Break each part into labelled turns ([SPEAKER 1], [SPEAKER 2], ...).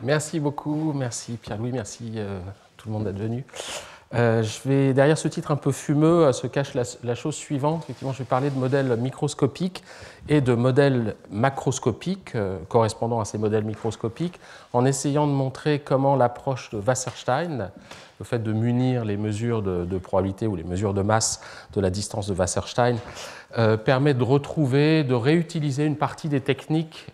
[SPEAKER 1] Merci beaucoup, merci Pierre-Louis, merci tout le monde d'être venu. Derrière ce titre un peu fumeux, se cache la chose suivante. Effectivement, je vais parler de modèles microscopiques et de modèles macroscopiques correspondant à ces modèles microscopiques, en essayant de montrer comment l'approche de Wasserstein, le fait de munir les mesures de probabilité ou les mesures de masse de la distance de Wasserstein, permet de retrouver, de réutiliser une partie des techniques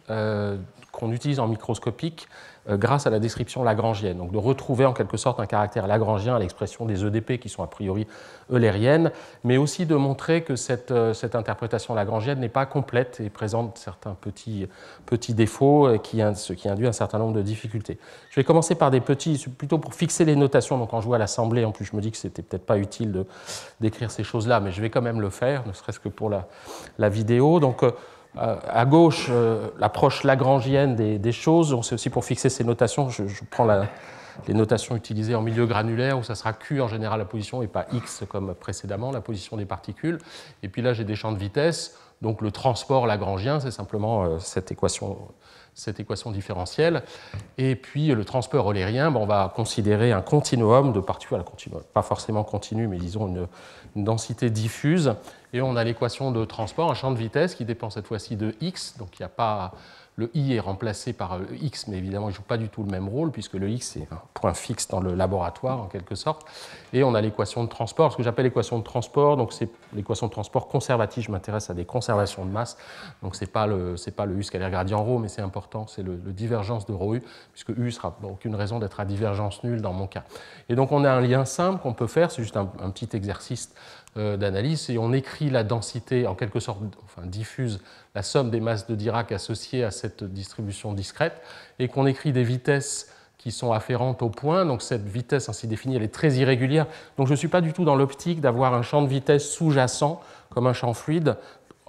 [SPEAKER 1] qu'on utilise en microscopique grâce à la description lagrangienne. Donc de retrouver en quelque sorte un caractère lagrangien à l'expression des EDP qui sont a priori eulériennes, mais aussi de montrer que cette interprétation lagrangienne n'est pas complète et présente certains petits défauts, ce qui induit un certain nombre de difficultés. Je vais commencer par des petits, plutôt pour fixer les notations. Donc quand je vois l'assemblée, en plus je me dis que c'était peut-être pas utile d'écrire ces choses-là, mais je vais quand même le faire, ne serait-ce que pour la vidéo. Donc à gauche, l'approche lagrangienne des choses. C'est aussi pour fixer ces notations. Je prends les notations utilisées en milieu granulaire, où ça sera Q en général la position et pas X comme précédemment, la position des particules. Et puis là, j'ai des champs de vitesse. Donc le transport lagrangien, c'est simplement cette équation différentielle. Et puis le transport eulérien, on va considérer un continuum de particules, pas forcément continu, mais disons une densité diffuse. Et on a l'équation de transport, un champ de vitesse qui dépend cette fois-ci de x. Donc il n'y a pas, le i est remplacé par le x, mais évidemment il ne joue pas du tout le même rôle, puisque le x est un point fixe dans le laboratoire en quelque sorte. Et on a l'équation de transport, ce que j'appelle l'équation de transport. Donc c'est l'équation de transport conservative. Je m'intéresse à des conservations de masse. Donc c'est pas le u scalaire gradient ρ, mais c'est important, c'est le divergence de ρu, puisque u sera aucune raison d'être à divergence nulle dans mon cas. Et donc on a un lien simple qu'on peut faire, c'est juste un petit exercice d'analyse, et on écrit la densité en quelque sorte diffuse, la somme des masses de Dirac associées à cette distribution discrète, et qu'on écrit des vitesses qui sont afférentes au point. Donc cette vitesse ainsi définie, elle est très irrégulière. Donc je ne suis pas du tout dans l'optique d'avoir un champ de vitesse sous-jacent comme un champ fluide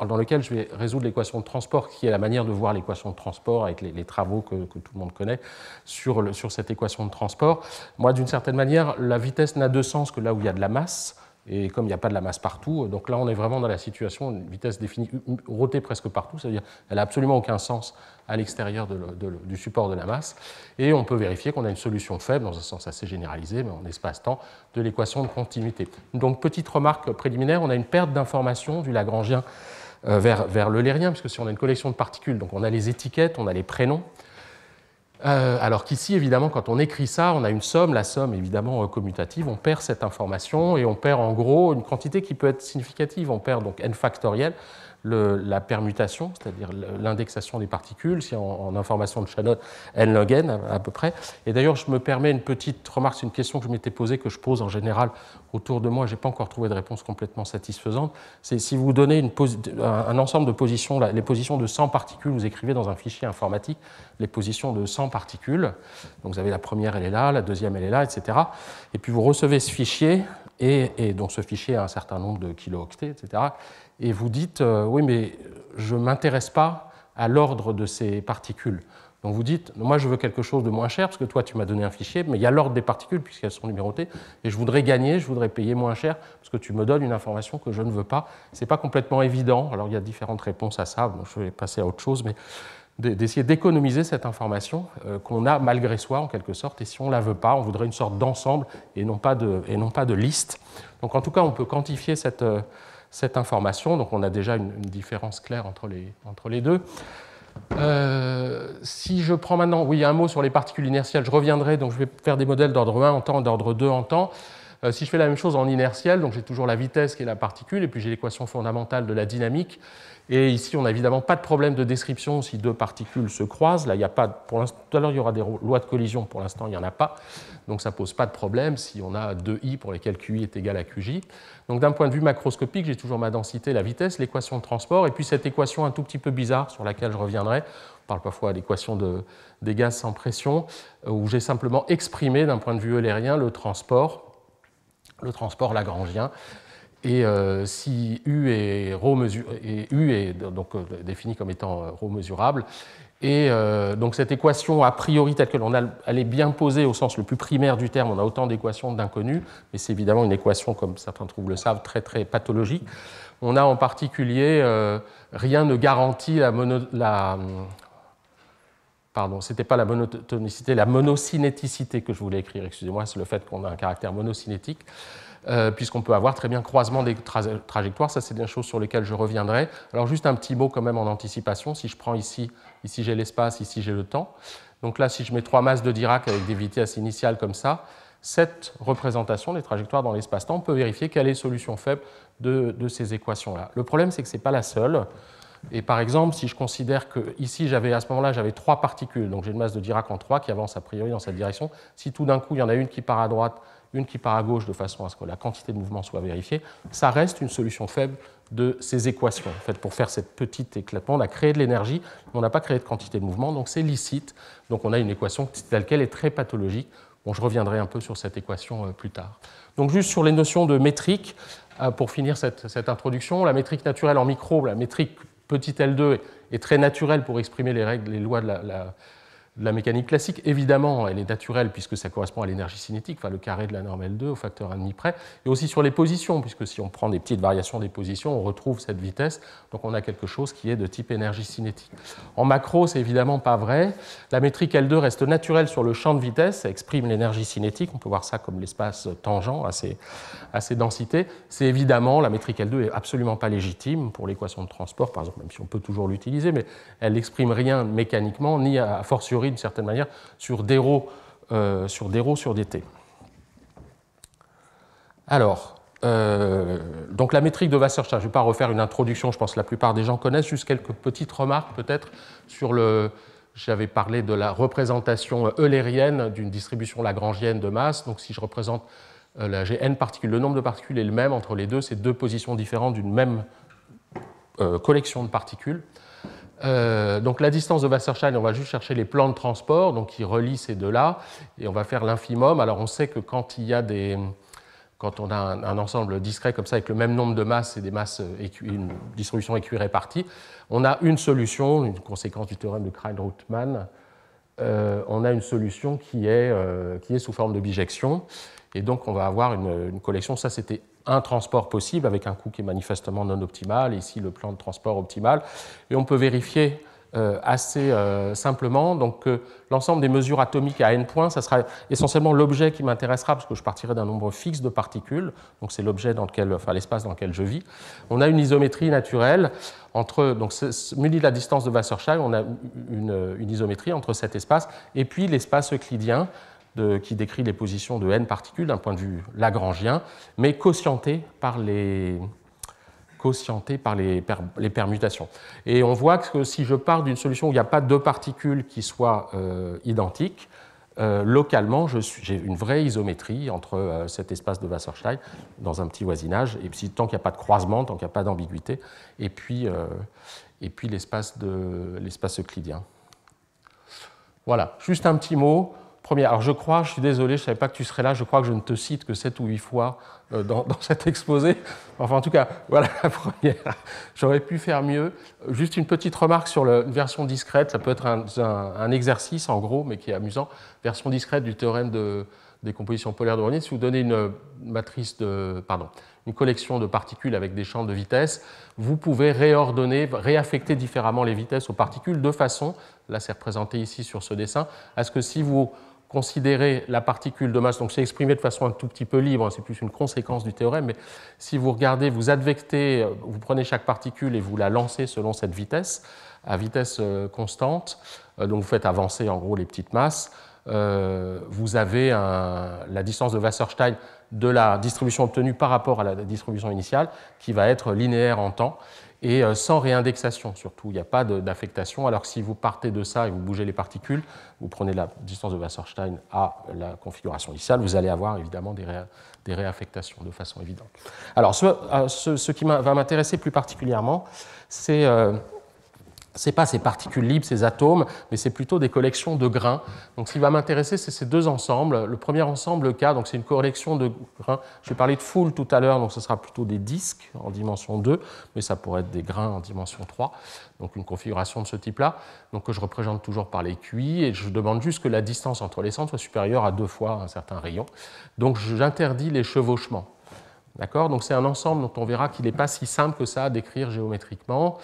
[SPEAKER 1] dans lequel je vais résoudre l'équation de transport, qui est la manière de voir l'équation de transport avec les travaux que tout le monde connaît sur cette équation de transport. Moi, d'une certaine manière, la vitesse n'a de sens que là où il y a de la masse. Et comme il n'y a pas de la masse partout, donc là on est vraiment dans la situation, une vitesse définie rotée presque partout, c'est-à-dire qu'elle n'a absolument aucun sens à l'extérieur du support de la masse. Et on peut vérifier qu'on a une solution faible, dans un sens assez généralisé, mais en espace-temps, de l'équation de continuité. Donc petite remarque préliminaire, on a une perte d'information du lagrangien vers l'eulérien, puisque si on a une collection de particules, donc on a les étiquettes, on a les prénoms. Alors qu'ici, évidemment, quand on écrit ça, on a une somme, la somme évidemment commutative, on perd cette information et on perd en gros une quantité qui peut être significative. On perd donc n factoriel, la permutation, c'est-à-dire l'indexation des particules, si en information de Shannon, n log n à peu près. Et d'ailleurs, je me permets une petite remarque, c'est une question que je m'étais posée, que je pose en général autour de moi, je n'ai pas encore trouvé de réponse complètement satisfaisante. C'est si vous donnez un ensemble de positions, les positions de 100 particules, vous écrivez dans un fichier informatique les positions de 100 particules. Donc vous avez la première, elle est là, la deuxième, elle est là, etc. Et puis vous recevez ce fichier, et donc ce fichier a un certain nombre de kilooctets, etc. Et vous dites, oui, mais je ne m'intéresse pas à l'ordre de ces particules. Donc vous dites, moi je veux quelque chose de moins cher, parce que toi tu m'as donné un fichier, mais il y a l'ordre des particules, puisqu'elles sont numérotées, et je voudrais gagner, je voudrais payer moins cher, parce que tu me donnes une information que je ne veux pas. Ce n'est pas complètement évident, alors il y a différentes réponses à ça, donc je vais passer à autre chose, mais d'essayer d'économiser cette information qu'on a malgré soi, en quelque sorte, et si on ne la veut pas, on voudrait une sorte d'ensemble et non pas de liste. Donc en tout cas, on peut quantifier cette information, donc on a déjà une différence claire entre les deux. Si je prends maintenant, oui, un mot sur les particules inertielles, je reviendrai, donc je vais faire des modèles d'ordre 1 en temps, d'ordre 2 en temps. Si je fais la même chose en inertiel, donc j'ai toujours la vitesse qui est la particule, et puis j'ai l'équation fondamentale de la dynamique. Et ici, on n'a évidemment pas de problème de description si deux particules se croisent. Là, il n'y a pas, pour l'instant, tout à l'heure, il y aura des lois de collision. Pour l'instant, il n'y en a pas. Donc, ça ne pose pas de problème si on a deux i pour lesquels qi est égal à qj. Donc, d'un point de vue macroscopique, j'ai toujours ma densité, la vitesse, l'équation de transport, et puis cette équation un tout petit peu bizarre sur laquelle je reviendrai. On parle parfois de l'équation des gaz sans pression, où j'ai simplement exprimé, d'un point de vue eulérien, le transport lagrangien. Et si U est donc défini comme étant ρ mesurable, et donc cette équation a priori telle que elle est bien posée au sens le plus primaire du terme, on a autant d'équations d'inconnues, mais c'est évidemment une équation, comme certains d'entre vous le savent, très très pathologique. On a en particulier, rien ne garantit pardon, c'était pas la monotonicité, la monocinéticité que je voulais écrire, excusez-moi, c'est le fait qu'on a un caractère monocinétique, puisqu'on peut avoir très bien croisement des trajectoires, ça c'est des choses sur lesquelles je reviendrai. Alors juste un petit mot quand même en anticipation, si je prends ici j'ai l'espace, ici j'ai le temps, donc là si je mets 3 masses de Dirac avec des vitesses initiales comme ça, cette représentation des trajectoires dans l'espace-temps, on peut vérifier quelle est la solution faible de ces équations-là. Le problème c'est que ce n'est pas la seule. Et par exemple, si je considère que ici, à ce moment-là, j'avais 3 particules, donc j'ai une masse de Dirac en 3 qui avance a priori dans cette direction. Si tout d'un coup, il y en a une qui part à droite, une qui part à gauche, de façon à ce que la quantité de mouvement soit vérifiée, ça reste une solution faible de ces équations. En fait, pour faire cette petite éclatement, on a créé de l'énergie, mais on n'a pas créé de quantité de mouvement, donc c'est licite. Donc on a une équation telle qu'elle est très pathologique. Bon, je reviendrai un peu sur cette équation plus tard. Donc juste sur les notions de métrique, pour finir cette introduction, la métrique naturelle en micro, la métrique petit L2 est très naturelle pour exprimer les lois de la mécanique classique. Évidemment, elle est naturelle puisque ça correspond à l'énergie cinétique, enfin le carré de la norme L2 au facteur 1,5 près, et aussi sur les positions, puisque si on prend des petites variations des positions, on retrouve cette vitesse, donc on a quelque chose qui est de type énergie cinétique. En macro, c'est évidemment pas vrai. La métrique L2 reste naturelle sur le champ de vitesse, ça exprime l'énergie cinétique, on peut voir ça comme l'espace tangent à ces densités. C'est évidemment, la métrique L2 est absolument pas légitime pour l'équation de transport, par exemple, même si on peut toujours l'utiliser, mais elle n'exprime rien mécaniquement, ni a fortiori d'une certaine manière sur d rho sur dt. Alors, donc la métrique de Wasserstein, je ne vais pas refaire une introduction, je pense que la plupart des gens connaissent, juste quelques petites remarques peut-être sur j'avais parlé de la représentation eulérienne d'une distribution lagrangienne de masse, donc si je représente j'ai n particules, le nombre de particules est le même entre les deux, c'est 2 positions différentes d'une même collection de particules. Donc la distance de Wasserstein, on va juste chercher les plans de transport, donc qui relient ces deux-là, et on va faire l'infimum. Alors on sait que quand on a un ensemble discret comme ça avec le même nombre de masses et des masses, une distribution équirépartie, on a une solution, une conséquence du théorème de Krein-Rootman, on a une solution qui est sous forme de bijection, et donc on va avoir une collection, ça c'était un transport possible avec un coût qui est manifestement non optimal, et ici le plan de transport optimal. Et on peut vérifier assez simplement donc, l'ensemble des mesures atomiques à n points, ça sera essentiellement l'objet qui m'intéressera, parce que je partirai d'un nombre fixe de particules, donc c'est l'objet l'espace dans lequel je vis. On a une isométrie naturelle entre, donc muni de la distance de Wasserstein, on a une isométrie entre cet espace et puis l'espace euclidien, qui décrit les positions de n particules d'un point de vue lagrangien, mais quotienté par les permutations. Et on voit que si je pars d'une solution où il n'y a pas 2 particules qui soient identiques, localement, j'ai une vraie isométrie entre cet espace de Wasserstein dans un petit voisinage, et puis tant qu'il n'y a pas de croisement, tant qu'il n'y a pas d'ambiguïté, et puis l'espace euclidien. Voilà, juste un petit mot. Alors je suis désolé, je ne savais pas que tu serais là, je crois que je ne te cite que 7 ou 8 fois dans cet exposé. Enfin en tout cas, voilà la première. J'aurais pu faire mieux. Juste une petite remarque sur une version discrète, ça peut être un exercice en gros, mais qui est amusant. Version discrète du théorème des compositions polaires de Brownian. Si vous donnez une collection de particules avec des champs de vitesse, vous pouvez réaffecter différemment les vitesses aux particules de façon, là c'est représenté ici sur ce dessin, à ce que si vous considérez la particule de masse, donc c'est exprimé de façon un tout petit peu libre, c'est plus une conséquence du théorème, mais si vous regardez, vous advectez, vous prenez chaque particule et vous la lancez selon cette vitesse, à vitesse constante, donc vous faites avancer en gros les petites masses, vous avez la distance de Wasserstein de la distribution obtenue par rapport à la distribution initiale qui va être linéaire en temps et sans réindexation surtout, il n'y a pas d'affectation, alors que si vous partez de ça et vous bougez les particules, vous prenez la distance de Wasserstein à la configuration initiale, vous allez avoir évidemment des réaffectations de façon évidente. Alors ce qui va m'intéresser plus particulièrement, c'est ce n'est pas ces particules libres, ces atomes, mais c'est plutôt des collections de grains. Donc ce qui va m'intéresser, c'est ces 2 ensembles. Le premier ensemble, K, donc c'est une collection de grains. Je vais parler de foule tout à l'heure, donc ce sera plutôt des disques en dimension 2, mais ça pourrait être des grains en dimension 3, donc une configuration de ce type-là, donc que je représente toujours par les QI, et je demande juste que la distance entre les centres soit supérieure à 2 fois un certain rayon. Donc j'interdis les chevauchements. D'accord? Donc c'est un ensemble dont on verra qu'il n'est pas si simple que ça à décrire géométriquement.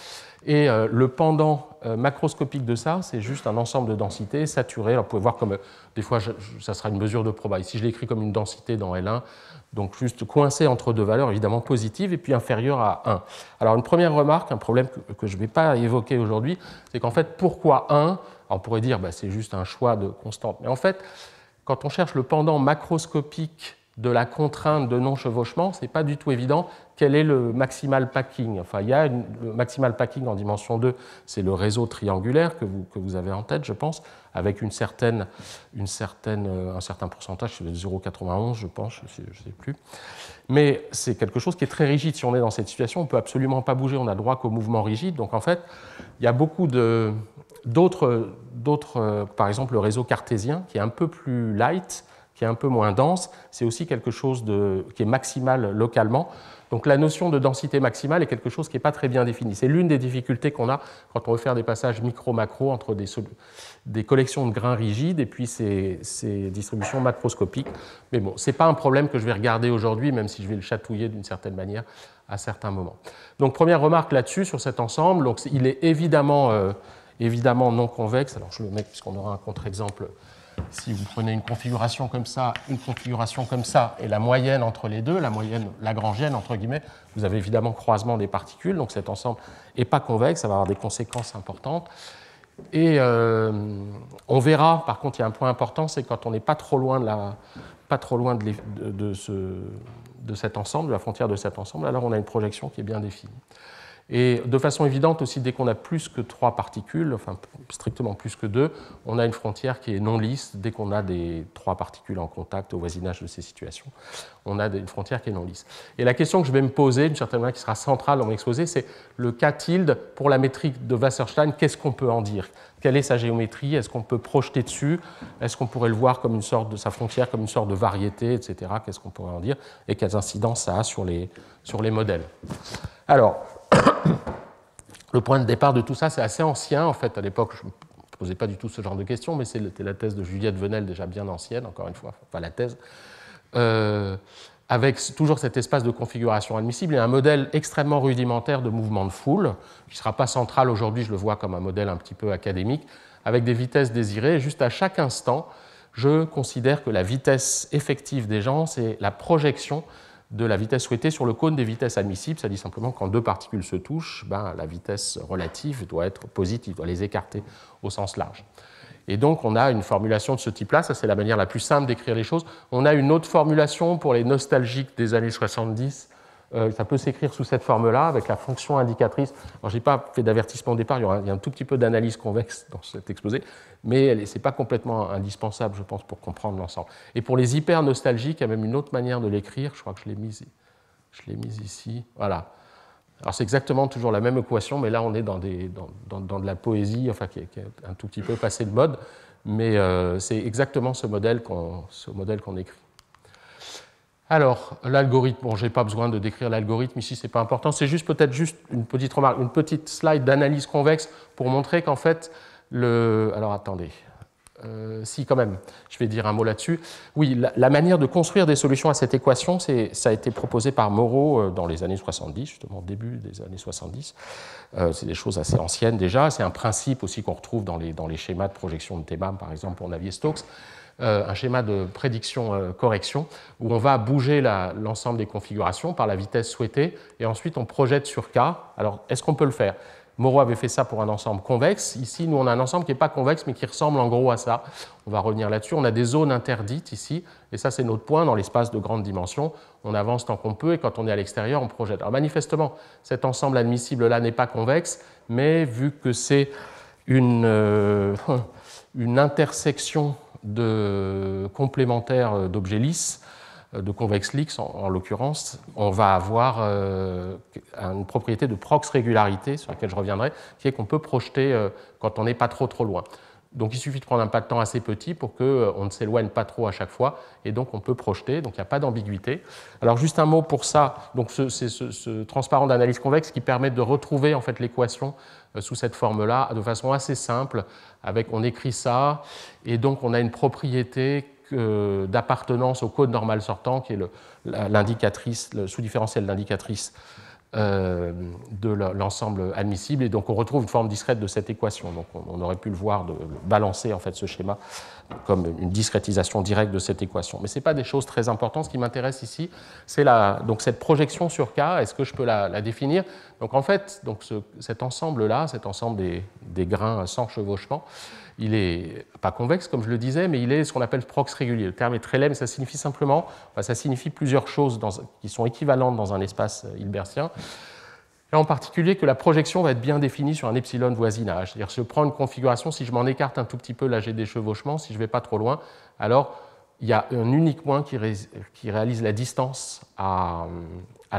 [SPEAKER 1] Et le pendant macroscopique de ça, c'est juste un ensemble de densités saturées. Alors, vous pouvez voir comme, des fois, ça sera une mesure de proba. Ici, je l'écris comme une densité dans L1, donc juste coincé entre deux valeurs, évidemment positives, et puis inférieure à 1. Alors, une première remarque, un problème que je ne vais pas évoquer aujourd'hui, c'est qu'en fait, pourquoi 1? Alors, on pourrait dire c'est juste un choix de constante. Mais en fait, quand on cherche le pendant macroscopique de la contrainte de non-chevauchement, ce n'est pas du tout évident quel est le maximal packing. Enfin, il y a le maximal packing en dimension 2, c'est le réseau triangulaire que vous avez en tête, je pense, avec un certain pourcentage, c'est 0,91, je pense, je ne sais plus. Mais c'est quelque chose qui est très rigide. Si on est dans cette situation, on ne peut absolument pas bouger, on a droit qu'au mouvement rigide. Donc en fait, il y a beaucoup d'autres, par exemple le réseau cartésien, qui est un peu plus light, qui est un peu moins dense, c'est aussi quelque chose qui est maximal localement. Donc la notion de densité maximale est quelque chose qui n'est pas très bien défini. C'est l'une des difficultés qu'on a quand on veut faire des passages micro-macro entre des collections de grains rigides et puis ces distributions macroscopiques. Mais bon, ce n'est pas un problème que je vais regarder aujourd'hui, même si je vais le chatouiller d'une certaine manière à certains moments. Donc première remarque là-dessus, sur cet ensemble, donc, il est évidemment non convexe. Alors je le mets puisqu'on aura un contre-exemple. Si vous prenez une configuration comme ça, et la moyenne entre les deux, la moyenne lagrangienne, entre guillemets, vous avez évidemment croisement des particules, donc cet ensemble n'est pas convexe, ça va avoir des conséquences importantes. Et on verra, par contre, il y a un point important, c'est quand on n'est pas trop loin de cet ensemble, de la frontière de cet ensemble, alors on a une projection qui est bien définie. Et de façon évidente aussi, dès qu'on a plus que 3 particules, enfin strictement plus que 2, on a une frontière qui est non lisse. Dès qu'on a des 3 particules en contact au voisinage de ces situations, on a une frontière qui est non lisse. Et la question que je vais me poser, d'une certaine manière qui sera centrale dans mon exposé, c'est le cas tilde pour la métrique de Wasserstein. Qu'est-ce qu'on peut en dire? Quelle est sa géométrie? Est-ce qu'on peut projeter dessus? Est-ce qu'on pourrait le voir comme une sorte de sa frontière, comme une sorte de variété, etc. Qu'est-ce qu'on pourrait en dire? Et quelles incidences ça a sur les modèles? Alors, le point de départ de tout ça, c'est assez ancien. En fait, à l'époque, je ne me posais pas du tout ce genre de questions, mais c'était la thèse de Juliette Venel, déjà bien ancienne, encore une fois, enfin la thèse, avec toujours cet espace de configuration admissible et un modèle extrêmement rudimentaire de mouvement de foule, qui ne sera pas central aujourd'hui, je le vois comme un modèle un petit peu académique, avec des vitesses désirées. Et juste à chaque instant, je considère que la vitesse effective des gens, c'est la projection de la vitesse souhaitée sur le cône des vitesses admissibles. Ça dit simplement que quand 2 particules se touchent, la vitesse relative doit être positive, doit les écarter au sens large. Et donc on a une formulation de ce type-là, ça c'est la manière la plus simple d'écrire les choses. On a une autre formulation pour les nostalgiques des années 70, ça peut s'écrire sous cette forme-là, avec la fonction indicatrice. Alors je n'ai pas fait d'avertissement au départ, il y a un tout petit peu d'analyse convexe dans cet exposé, mais ce n'est pas complètement indispensable, je pense, pour comprendre l'ensemble. Et pour les hyper nostalgiques, il y a même une autre manière de l'écrire, je crois que je l'ai mise ici, voilà. Alors c'est exactement toujours la même équation, mais là on est dans de la poésie, enfin qui est un tout petit peu passé de mode, mais c'est exactement ce modèle qu'on écrit. Alors, l'algorithme, bon, je n'ai pas besoin de décrire l'algorithme ici, ce n'est pas important, c'est peut-être juste une petite remarque, une petite slide d'analyse convexe pour montrer qu'en fait, alors attendez, si quand même, je vais dire un mot là-dessus. Oui, la manière de construire des solutions à cette équation, ça a été proposé par Moreau dans les années 70, justement au début des années 70. C'est des choses assez anciennes déjà, c'est un principe aussi qu'on retrouve dans les schémas de projection de Thiebaum, par exemple, pour Navier-Stokes. Un schéma de prédiction-correction où on va bouger l'ensemble des configurations par la vitesse souhaitée et ensuite on projette sur K. Alors, est-ce qu'on peut le faire? Moreau avait fait ça pour un ensemble convexe. Ici, nous, on a un ensemble qui n'est pas convexe mais qui ressemble en gros à ça. On va revenir là-dessus. On a des zones interdites ici et ça, c'est notre point dans l'espace de grande dimension. On avance tant qu'on peut et quand on est à l'extérieur, on projette. Alors, manifestement, cet ensemble admissible-là n'est pas convexe, mais vu que c'est une intersection de complémentaires d'objets lisses, de convex lisses en l'occurrence, on va avoir une propriété de prox-régularité sur laquelle je reviendrai, qui est qu'on peut projeter quand on n'est pas trop loin. Donc il suffit de prendre un pas de temps assez petit pour qu'on ne s'éloigne pas trop à chaque fois, et donc on peut projeter, donc il n'y a pas d'ambiguïté. Alors juste un mot pour ça, donc c'est ce transparent d'analyse convexe qui permet de retrouver en fait l'équation sous cette forme-là de façon assez simple, on écrit ça, et donc on a une propriété d'appartenance au code normal sortant, qui est l'indicatrice, le sous-différentiel d'indicatrice de l'ensemble admissible, et donc on retrouve une forme discrète de cette équation. Donc on aurait pu le voir, de balancer en fait ce schéma comme une discrétisation directe de cette équation. Mais ce n'est pas des choses très importantes. Ce qui m'intéresse ici, c'est donc cette projection sur K. Est-ce que je peux la définir? Donc en fait, cet ensemble-là, cet ensemble des grains sans chevauchement, il n'est pas convexe, comme je le disais, mais il est ce qu'on appelle prox régulier. Le terme est très laid, mais ça signifie simplement, ça signifie plusieurs choses qui sont équivalentes dans un espace hilbertien. Et en particulier que la projection va être bien définie sur un epsilon voisinage. C'est-à-dire que si je prends une configuration, si je m'en écarte un tout petit peu, là j'ai des chevauchements, si je ne vais pas trop loin, alors il y a un unique point qui réalise la distance à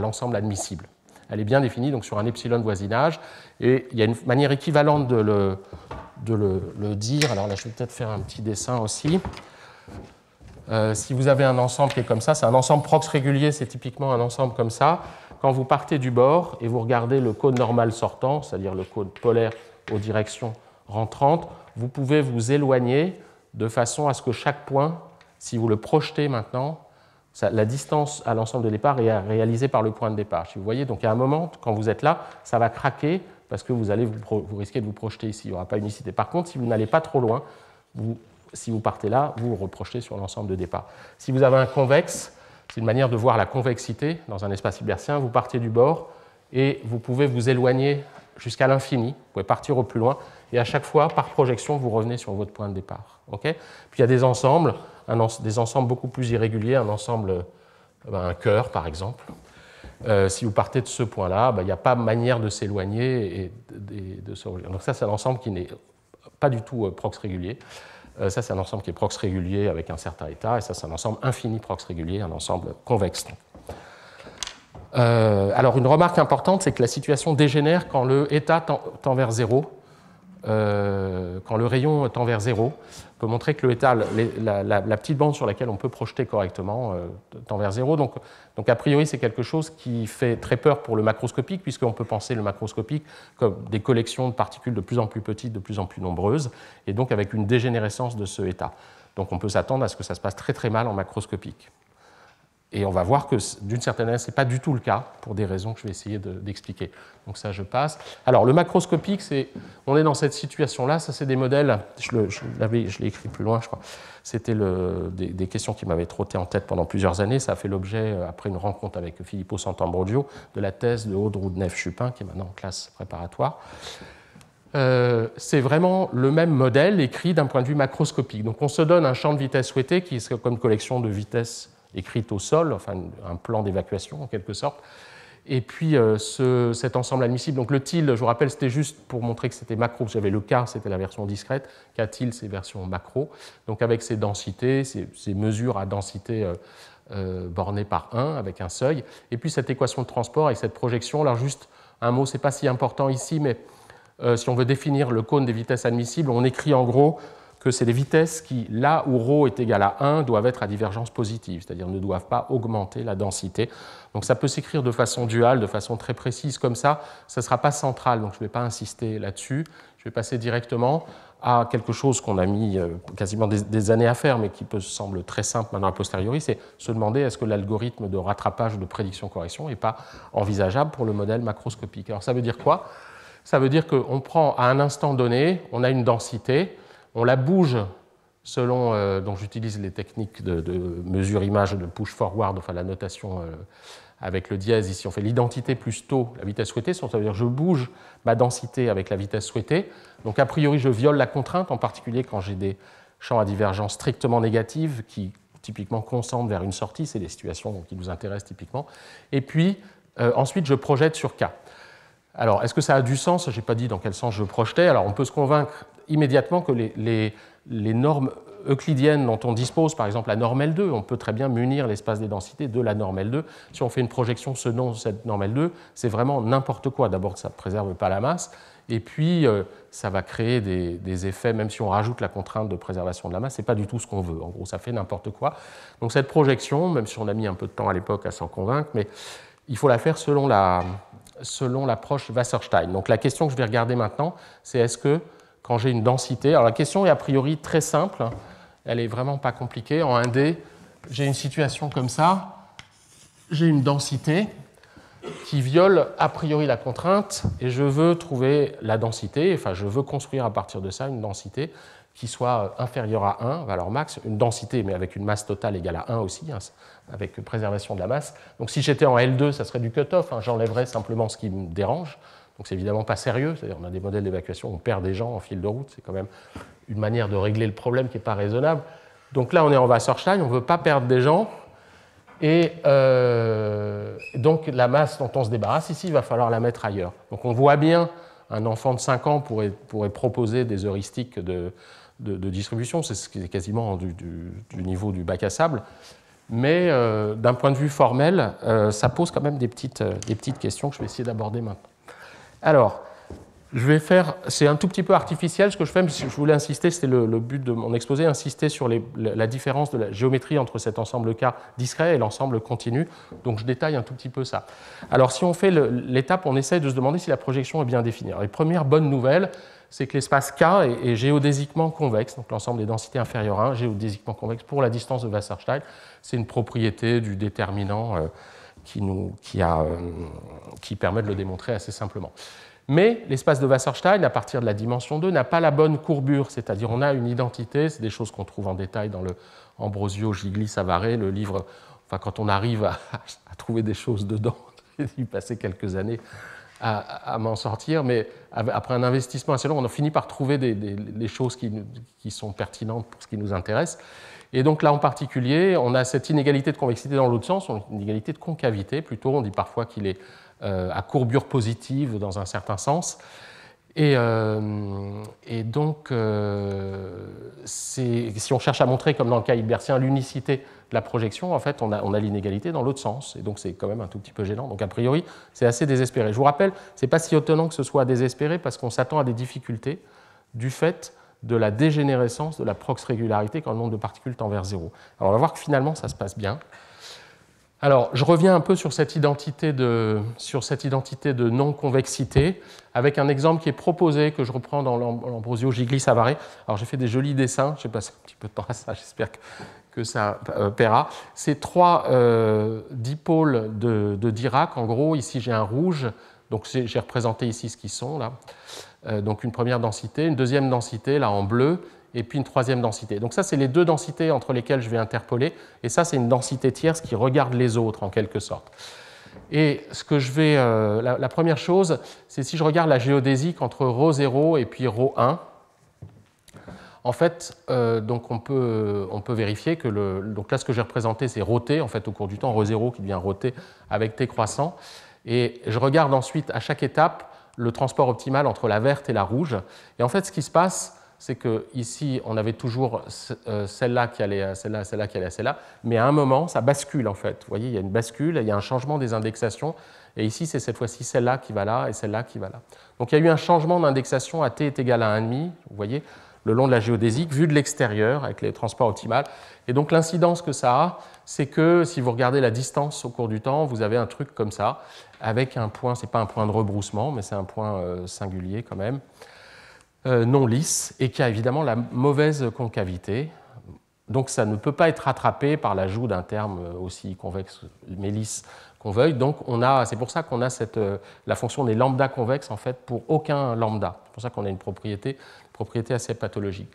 [SPEAKER 1] l'ensemble admissible. Elle est bien définie donc sur un epsilon voisinage, et il y a une manière équivalente de le dire. Alors là, je vais peut-être faire un petit dessin aussi. Si vous avez un ensemble qui est comme ça, c'est un ensemble prox régulier, c'est typiquement un ensemble comme ça. Quand vous partez du bord et vous regardez le cône normal sortant, c'est-à-dire le cône polaire aux directions rentrantes, vous pouvez vous éloigner de façon à ce que chaque point, si vous le projetez maintenant, la distance à l'ensemble de départ est réalisée par le point de départ. Si vous voyez, donc à un moment, quand vous êtes là, ça va craquer parce que vous risquez de vous projeter ici. Il n'y aura pas unicité. Par contre, si vous n'allez pas trop loin, si vous partez là, vous vous reprojetez sur l'ensemble de départ. Si vous avez un convexe, c'est une manière de voir la convexité dans un espace hilbertien. Vous partez du bord et vous pouvez vous éloigner jusqu'à l'infini. Vous pouvez partir au plus loin et à chaque fois, par projection, vous revenez sur votre point de départ. Okay? Puis il y a des ensembles, des ensembles beaucoup plus irréguliers, un ensemble, un cœur par exemple. Si vous partez de ce point-là, il n'y a pas manière de s'éloigner et de se rejoindre. Donc ça, c'est un ensemble qui n'est pas du tout prox régulier. Ça, c'est un ensemble qui est prox régulier avec un certain état, et ça, c'est un ensemble infini prox régulier, un ensemble convexe. Alors, une remarque importante, c'est que la situation dégénère quand le état tend vers 0, quand le rayon tend vers 0. On peut montrer que le état, la petite bande sur laquelle on peut projeter correctement, tend vers 0. Donc, a priori, c'est quelque chose qui fait très peur pour le macroscopique, puisqu'on peut penser le macroscopique comme des collections de particules de plus en plus petites, de plus en plus nombreuses, et donc avec une dégénérescence de ce état. Donc, on peut s'attendre à ce que ça se passe très très mal en macroscopique. Et on va voir que, d'une certaine manière, ce n'est pas du tout le cas, pour des raisons que je vais essayer d'expliquer. Donc ça, je passe. Alors, le macroscopique, on est dans cette situation-là. Ça, c'est des modèles, je l'ai écrit plus loin, je crois. C'était des questions qui m'avaient trotté en tête pendant plusieurs années. Ça a fait l'objet, après une rencontre avec Filippo Sant'Ambrogio, de la thèse de Aude Roudenef-Chupin, qui est maintenant en classe préparatoire. C'est vraiment le même modèle écrit d'un point de vue macroscopique. Donc, on se donne un champ de vitesse souhaité, qui est comme une collection de vitesses écrite au sol, enfin un plan d'évacuation en quelque sorte. Et puis cet ensemble admissible, donc le tilde, je vous rappelle, c'était juste pour montrer que c'était macro, j'avais le K, c'était la version discrète, K tilde, c'est version macro, donc avec ces densités, ces mesures à densité bornées par 1, avec un seuil, et puis cette équation de transport avec cette projection. Alors juste un mot, c'est pas si important ici, mais si on veut définir le cône des vitesses admissibles, on écrit en gros que c'est des vitesses qui, là où ρ est égal à 1, doivent être à divergence positive, c'est-à-dire ne doivent pas augmenter la densité. Donc ça peut s'écrire de façon duale, de façon très précise comme ça. Ça ne sera pas central, donc je ne vais pas insister là-dessus. Je vais passer directement à quelque chose qu'on a mis quasiment des années à faire, mais qui peut sembler très simple maintenant a posteriori, c'est se demander est-ce que l'algorithme de rattrapage de prédiction-correction n'est pas envisageable pour le modèle macroscopique. Alors ça veut dire quoi? Ça veut dire qu'on prend à un instant donné, on a une densité, on la bouge selon, donc j'utilise les techniques de mesure image, de push forward, enfin la notation avec le dièse, ici on fait l'identité plus taux, la vitesse souhaitée, ça veut dire que je bouge ma densité avec la vitesse souhaitée, donc a priori je viole la contrainte, en particulier quand j'ai des champs à divergence strictement négatives qui typiquement concentrent vers une sortie, c'est des situations qui nous intéressent typiquement, et puis ensuite je projette sur K. Alors, est-ce que ça a du sens? Je n'ai pas dit dans quel sens je projetais. Alors, on peut se convaincre immédiatement que les normes euclidiennes dont on dispose, par exemple la norme L2, on peut très bien munir l'espace des densités de la norme L2. Si on fait une projection selon cette norme L2, c'est vraiment n'importe quoi. D'abord, ça ne préserve pas la masse, et puis ça va créer des effets, même si on rajoute la contrainte de préservation de la masse, ce n'est pas du tout ce qu'on veut. En gros, ça fait n'importe quoi. Donc cette projection, même si on a mis un peu de temps à l'époque à s'en convaincre, mais il faut la faire selon l'approche Wasserstein. Donc la question que je vais regarder maintenant, c'est est-ce que quand j'ai une densité, alors la question est a priori très simple, elle est vraiment pas compliquée. En 1D, j'ai une situation comme ça. J'ai une densité qui viole a priori la contrainte et je veux trouver la densité, enfin je veux construire à partir de ça une densité qui soit inférieure à 1, valeur max, une densité mais avec une masse totale égale à 1 aussi, hein, avec préservation de la masse. Donc si j'étais en L2, ça serait du cutoff, hein, j'enlèverais simplement ce qui me dérange. Donc c'est évidemment pas sérieux, c'est-à-dire on a des modèles d'évacuation où on perd des gens en fil de route, c'est quand même une manière de régler le problème qui n'est pas raisonnable. Donc là on est en Wasserstein, on ne veut pas perdre des gens. Et donc la masse dont on se débarrasse ici, il va falloir la mettre ailleurs. Donc on voit bien, un enfant de 5 ans pourrait proposer des heuristiques de distribution, c'est quasiment du niveau du bac à sable, mais d'un point de vue formel, ça pose quand même des petites questions que je vais essayer d'aborder maintenant. Alors, je vais faire, c'est un tout petit peu artificiel ce que je fais, mais je voulais insister, c'était le but de mon exposé, insister sur la différence de la géométrie entre cet ensemble K discret et l'ensemble continu. Donc je détaille un tout petit peu ça. Alors si on fait l'étape, on essaie de se demander si la projection est bien définie. Alors, les premières bonnes nouvelles, c'est que l'espace K est géodésiquement convexe, donc l'ensemble des densités inférieures à 1, géodésiquement convexe pour la distance de Wasserstein. C'est une propriété du déterminant qui permet de le démontrer assez simplement. Mais l'espace de Wasserstein, à partir de la dimension 2, n'a pas la bonne courbure, c'est-à-dire on a une identité, c'est des choses qu'on trouve en détail dans le Ambrosio, Gigli, Savare, le livre, enfin quand on arrive à trouver des choses dedans, j'ai dû passer quelques années à m'en sortir, mais après un investissement assez long, on a fini par trouver des choses qui sont pertinentes pour ce qui nous intéresse. Et donc là en particulier, on a cette inégalité de convexité dans l'autre sens, une inégalité de concavité plutôt, on dit parfois qu'il est à courbure positive dans un certain sens. Et donc, si on cherche à montrer, comme dans le cas hilbertien, l'unicité de la projection, en fait, on a l'inégalité dans l'autre sens. Et donc, c'est quand même un tout petit peu gênant. Donc, a priori, c'est assez désespéré. Je vous rappelle, ce n'est pas si étonnant que ce soit désespéré parce qu'on s'attend à des difficultés du fait de la dégénérescence de la prox-régularité quand le nombre de particules tend vers 0. Alors, on va voir que finalement, ça se passe bien. Alors, je reviens un peu sur cette identité de non-convexité avec un exemple qui est proposé, que je reprends dans l'Ambrosio, Gigli, Savare. Alors, j'ai fait des jolis dessins, j'ai passé un petit peu de temps à ça, j'espère que ça paiera. C'est 3 dipôles de Dirac. En gros, ici, j'ai un rouge, donc j'ai représenté ici ce qu'ils sont, là. Donc, une première densité, une deuxième densité, là, en bleu, et puis une troisième densité. Donc ça, c'est les 2 densités entre lesquelles je vais interpoler, et ça, c'est une densité tierce qui regarde les autres, en quelque sorte. Et ce que je vais, la première chose, c'est si je regarde la géodésique entre ρ0 et puis ρ1, en fait, donc on peut vérifier que donc là, ce que j'ai représenté, c'est ρt, en fait, au cours du temps, ρ0 qui devient ρt avec t croissant, et je regarde ensuite, à chaque étape, le transport optimal entre la verte et la rouge, et en fait, ce qui se passe, c'est qu'ici, on avait toujours celle-là qui allait à celle-là, celle-là qui allait à celle-là, mais à un moment, ça bascule en fait. Vous voyez, il y a une bascule, il y a un changement des indexations, et ici, c'est cette fois-ci celle-là qui va là et celle-là qui va là. Donc il y a eu un changement d'indexation à t est égal à 1,5, vous voyez, le long de la géodésique, vu de l'extérieur, avec les transports optimaux. Et donc l'incidence que ça a, c'est que si vous regardez la distance au cours du temps, vous avez un truc comme ça, avec un point, ce n'est pas un point de rebroussement, mais c'est un point singulier quand même, non lisse, et qui a évidemment la mauvaise concavité. Donc ça ne peut pas être rattrapé par l'ajout d'un terme aussi convexe mais lisse qu'on veuille. Donc c'est pour ça qu'on a la fonction des lambda convexes en fait pour aucun lambda. C'est pour ça qu'on a une propriété assez pathologique.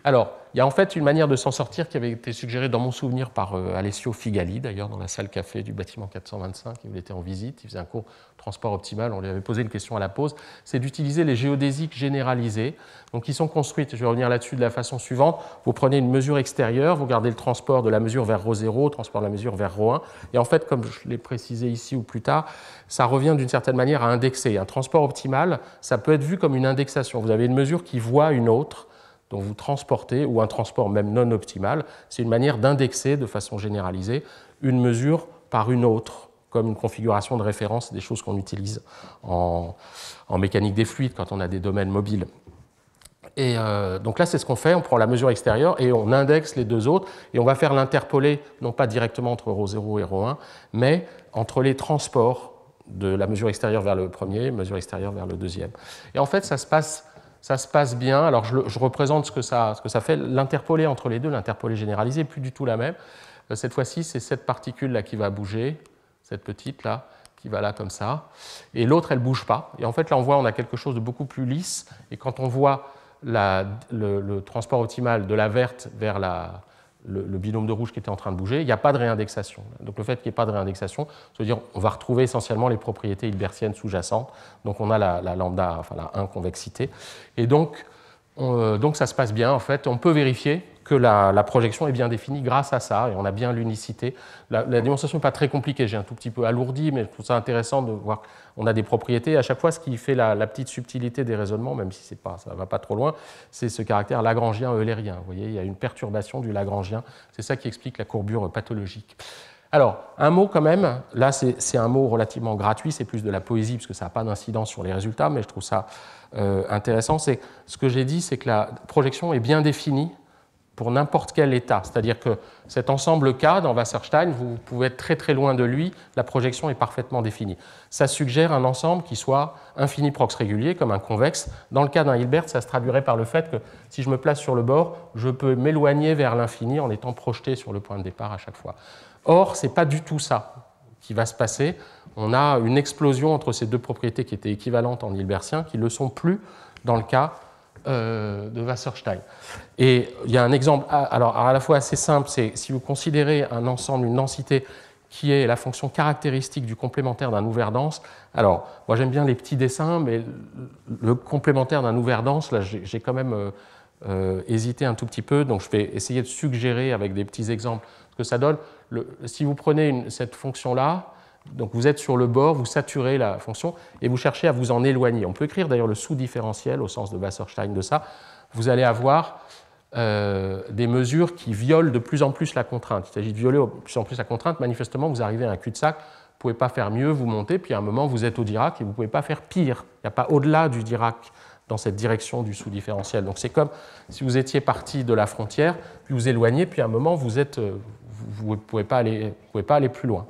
[SPEAKER 1] Alors, il y a en fait une manière de s'en sortir qui avait été suggérée dans mon souvenir par Alessio Figali, d'ailleurs dans la salle café du bâtiment 425, il était en visite, il faisait un cours transport optimal, on lui avait posé une question à la pause, c'est d'utiliser les géodésiques généralisées, donc qui sont construites, je vais revenir là-dessus de la façon suivante, vous prenez une mesure extérieure, vous gardez le transport de la mesure vers ρ0, le transport de la mesure vers ρ1, et en fait, comme je l'ai précisé ici ou plus tard, ça revient d'une certaine manière à indexer. Un transport optimal, ça peut être vu comme une indexation, vous avez une mesure qui voit une autre, dont vous transportez, ou un transport même non optimal, c'est une manière d'indexer de façon généralisée une mesure par une autre, comme une configuration de référence, des choses qu'on utilise en mécanique des fluides quand on a des domaines mobiles. Et donc là, c'est ce qu'on fait, on prend la mesure extérieure et on indexe les 2 autres, et on va faire l'interpoler, non pas directement entre ρ0 et ρ1, mais entre les transports de la mesure extérieure vers le premier, mesure extérieure vers le deuxième. Et en fait, ça se passe ça se passe bien. Alors je représente ce que ça fait. L'interpolé entre les deux, l'interpolé généralisé, n'est plus du tout la même. Cette fois-ci, c'est cette particule-là qui va bouger, cette petite-là, qui va là comme ça. Et l'autre, elle ne bouge pas. Et en fait, là, on a quelque chose de beaucoup plus lisse. Et quand on voit le transport optimal de la verte vers le binôme de rouge qui était en train de bouger, il n'y a pas de réindexation. Donc le fait qu'il n'y ait pas de réindexation, ça veut dire qu'on va retrouver essentiellement les propriétés hilbertiennes sous-jacentes. Donc on a la lambda, enfin la 1 convexité. Et donc ça se passe bien. En fait, on peut vérifier que la projection est bien définie grâce à ça, et on a bien l'unicité. La démonstration n'est pas très compliquée, j'ai un tout petit peu alourdi, mais je trouve ça intéressant de voir qu'on a des propriétés. À chaque fois, ce qui fait la petite subtilité des raisonnements, même si ça ne va pas trop loin, c'est ce caractère lagrangien-eulérien. Vous voyez, il y a une perturbation du lagrangien, c'est ça qui explique la courbure pathologique. Alors, un mot quand même, là c'est un mot relativement gratuit, c'est plus de la poésie, parce que ça n'a pas d'incidence sur les résultats, mais je trouve ça intéressant. C'est ce que j'ai dit, c'est que la projection est bien définie pour n'importe quel état. C'est-à-dire que cet ensemble K dans Wasserstein, vous pouvez être très très loin de lui, la projection est parfaitement définie. Ça suggère un ensemble qui soit infini prox régulier, comme un convexe. Dans le cas d'un Hilbert, ça se traduirait par le fait que si je me place sur le bord, je peux m'éloigner vers l'infini en étant projeté sur le point de départ à chaque fois. Or, ce n'est pas du tout ça qui va se passer. On a une explosion entre ces deux propriétés qui étaient équivalentes en hilbertien, qui ne le sont plus dans le cas de Wasserstein. Et il y a un exemple alors à la fois assez simple, c'est si vous considérez un ensemble, une densité qui est la fonction caractéristique du complémentaire d'un ouvert dense. Alors, moi j'aime bien les petits dessins, mais le complémentaire d'un ouvert dense, là j'ai quand même hésité un tout petit peu, donc je vais essayer de suggérer avec des petits exemples ce que ça donne. Si vous prenez cette fonction-là, donc vous êtes sur le bord, vous saturez la fonction et vous cherchez à vous en éloigner. On peut écrire d'ailleurs le sous-différentiel au sens de Wasserstein de ça. Vous allez avoir des mesures qui violent de plus en plus la contrainte. Il s'agit de violer de plus en plus la contrainte. Manifestement, vous arrivez à un cul-de-sac, vous ne pouvez pas faire mieux, vous montez, puis à un moment, vous êtes au Dirac et vous ne pouvez pas faire pire. Il n'y a pas au-delà du Dirac dans cette direction du sous-différentiel. Donc c'est comme si vous étiez parti de la frontière, puis vous éloignez, puis à un moment, vous ne pouvez pas aller plus loin.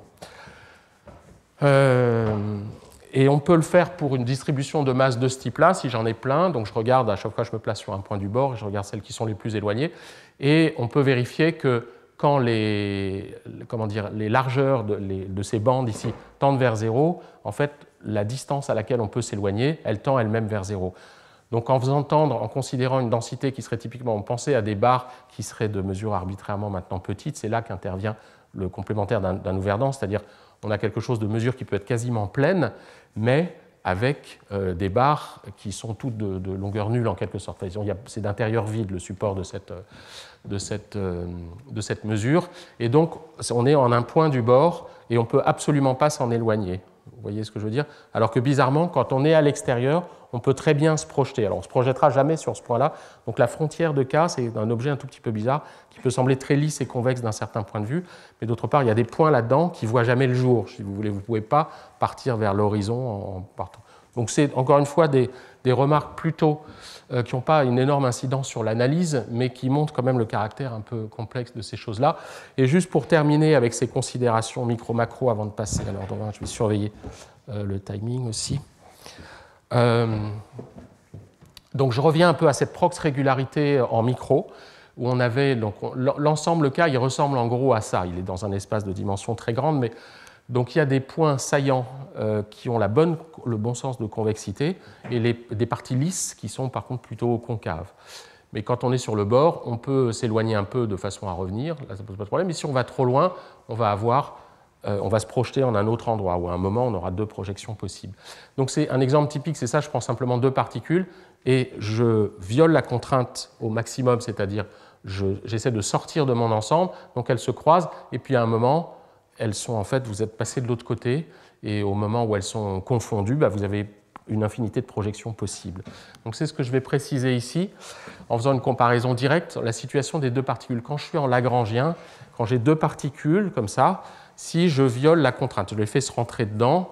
[SPEAKER 1] Et on peut le faire pour une distribution de masse de ce type-là, si j'en ai plein. Donc je regarde, à chaque fois je me place sur un point du bord, et je regarde celles qui sont les plus éloignées. Et on peut vérifier que quand les largeurs de ces bandes ici tendent vers 0, en fait, la distance à laquelle on peut s'éloigner, elle tend elle-même vers 0. Donc en faisant tendre, en considérant une densité qui serait typiquement, on pensait à des barres qui seraient de mesure arbitrairement maintenant petite, c'est là qu'intervient le complémentaire d'un ouvert dense, c'est-à-dire on a quelque chose de mesure qui peut être quasiment pleine, mais avec des barres qui sont toutes de longueur nulle en quelque sorte. C'est d'intérieur vide le support de cette mesure. Et donc on est en un point du bord et on ne peut absolument pas s'en éloigner. Vous voyez ce que je veux dire? Alors que bizarrement, quand on est à l'extérieur, on peut très bien se projeter. Alors on ne se projettera jamais sur ce point-là. Donc la frontière de K, c'est un objet un tout petit peu bizarre qui peut sembler très lisse et convexe d'un certain point de vue. Mais d'autre part, il y a des points là-dedans qui ne voient jamais le jour. Si vous voulez, vous ne pouvez pas partir vers l'horizon en partant. Donc c'est encore une fois des remarques plutôt qui n'ont pas une énorme incidence sur l'analyse, mais qui montrent quand même le caractère un peu complexe de ces choses-là. Et juste pour terminer avec ces considérations micro-macro avant de passer à l'ordre 1, je vais surveiller le timing aussi. Donc je reviens un peu à cette prox régularité en micro, où on avait l'ensemble K, il ressemble en gros à ça. Il est dans un espace de dimension très grande, mais donc il y a des points saillants qui ont le bon sens de convexité et des parties lisses qui sont par contre plutôt concaves. Mais quand on est sur le bord, on peut s'éloigner un peu de façon à revenir, là ça ne pose pas de problème. Mais si on va trop loin, on va se projeter en un autre endroit, où à un moment on aura deux projections possibles. Donc c'est un exemple typique, c'est ça, je prends simplement deux particules et je viole la contrainte au maximum, c'est-à-dire j'essaie de sortir de mon ensemble, donc elles se croisent et puis à un moment, elles sont en fait, vous êtes passé de l'autre côté et au moment où elles sont confondues, vous avez une infinité de projections possibles. Donc c'est ce que je vais préciser ici en faisant une comparaison directe, la situation des deux particules. Quand je suis en lagrangien, quand j'ai deux particules comme ça, si je viole la contrainte, je les fais se rentrer dedans,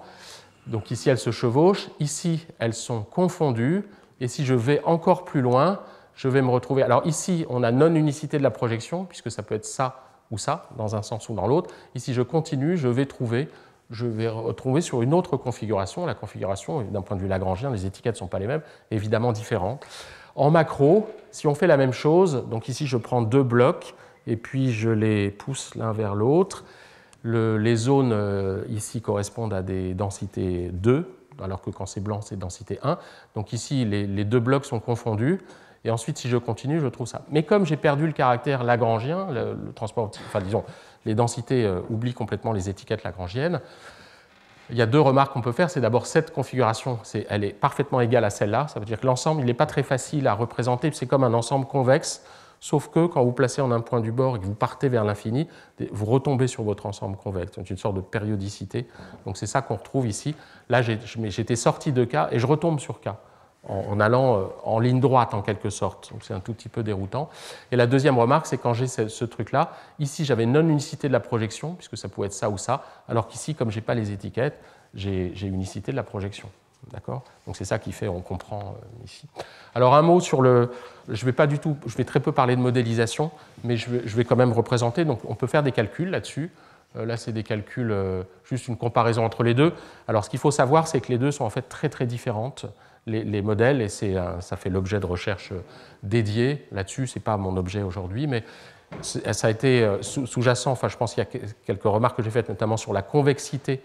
[SPEAKER 1] donc ici elles se chevauchent, ici elles sont confondues, et si je vais encore plus loin, je vais me retrouver... Alors ici, on a non-unicité de la projection, puisque ça peut être ça ou ça, dans un sens ou dans l'autre. Ici, je continue, je vais trouver je vais retrouver sur une autre configuration. La configuration, d'un point de vue lagrangien, les étiquettes ne sont pas les mêmes, évidemment différentes. En macro, si on fait la même chose, donc ici je prends 2 blocs et puis je les pousse l'un vers l'autre. Les zones ici correspondent à des densités 2, alors que quand c'est blanc, c'est densité 1. Donc ici, les 2 blocs sont confondus. Et ensuite, si je continue, je trouve ça. Mais comme j'ai perdu le caractère lagrangien, le transport, enfin disons, les densités oublient complètement les étiquettes lagrangiennes, il y a 2 remarques qu'on peut faire. C'est d'abord cette configuration, elle est parfaitement égale à celle-là. Ça veut dire que l'ensemble, il n'est pas très facile à représenter. C'est comme un ensemble convexe, sauf que quand vous placez en un point du bord et que vous partez vers l'infini, vous retombez sur votre ensemble convexe. C'est une sorte de périodicité. Donc c'est ça qu'on retrouve ici. Là, j'étais sorti de K et je retombe sur K, en allant en ligne droite en quelque sorte. Donc c'est un tout petit peu déroutant. Et la deuxième remarque, c'est quand j'ai ce truc-là, ici j'avais non-unicité de la projection, puisque ça pouvait être ça ou ça, alors qu'ici, comme je n'ai pas les étiquettes, j'ai unicité de la projection. D'accord ? Donc c'est ça qui fait, on comprend ici. Alors un mot sur le... Je vais très peu parler de modélisation, mais je vais quand même représenter. Donc on peut faire des calculs là-dessus. Là, c'est des calculs, juste une comparaison entre les deux. Alors ce qu'il faut savoir, c'est que les deux sont en fait très très différentes. Les modèles, et ça fait l'objet de recherches dédiées là-dessus. Ce n'est pas mon objet aujourd'hui, mais ça a été sous-jacent. Enfin, je pense qu'il y a quelques remarques que j'ai faites, notamment sur la convexité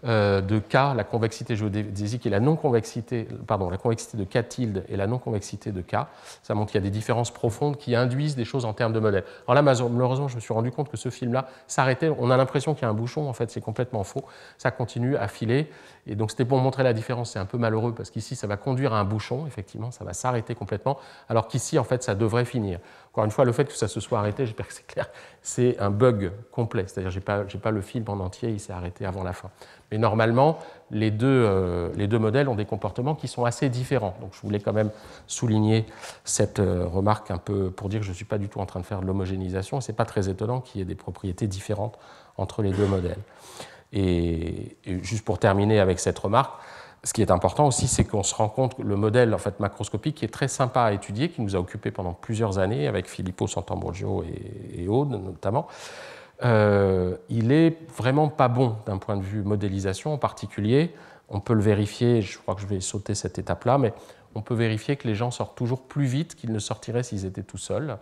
[SPEAKER 1] de K, la convexité géodésique et la non-convexité, la convexité de K tilde et la non-convexité de K. Ça montre qu'il y a des différences profondes qui induisent des choses en termes de modèles. Alors là, malheureusement, je me suis rendu compte que ce film-là s'arrêtait. On a l'impression qu'il y a un bouchon, en fait, c'est complètement faux. Ça continue à filer. Et donc, c'était pour montrer la différence. C'est un peu malheureux parce qu'ici, ça va conduire à un bouchon, effectivement, ça va s'arrêter complètement, alors qu'ici, en fait, ça devrait finir. Encore une fois, le fait que ça se soit arrêté, j'espère que c'est clair, c'est un bug complet. C'est-à-dire, je n'ai pas le film en entier, il s'est arrêté avant la fin. Mais normalement, les deux modèles ont des comportements qui sont assez différents. Donc je voulais quand même souligner cette remarque un peu pour dire que je ne suis pas du tout en train de faire de l'homogénéisation. Ce n'est pas très étonnant qu'il y ait des propriétés différentes entre les deux modèles. Et juste pour terminer avec cette remarque, ce qui est important aussi, c'est qu'on se rend compte que le modèle en fait, macroscopique qui est très sympa à étudier, qui nous a occupé pendant plusieurs années avec Filippo Santambrogio et Aude notamment, il est vraiment pas bon d'un point de vue modélisation en particulier. On peut le vérifier, je crois que je vais sauter cette étape-là, mais on peut vérifier que les gens sortent toujours plus vite qu'ils ne sortiraient s'ils étaient tout seuls.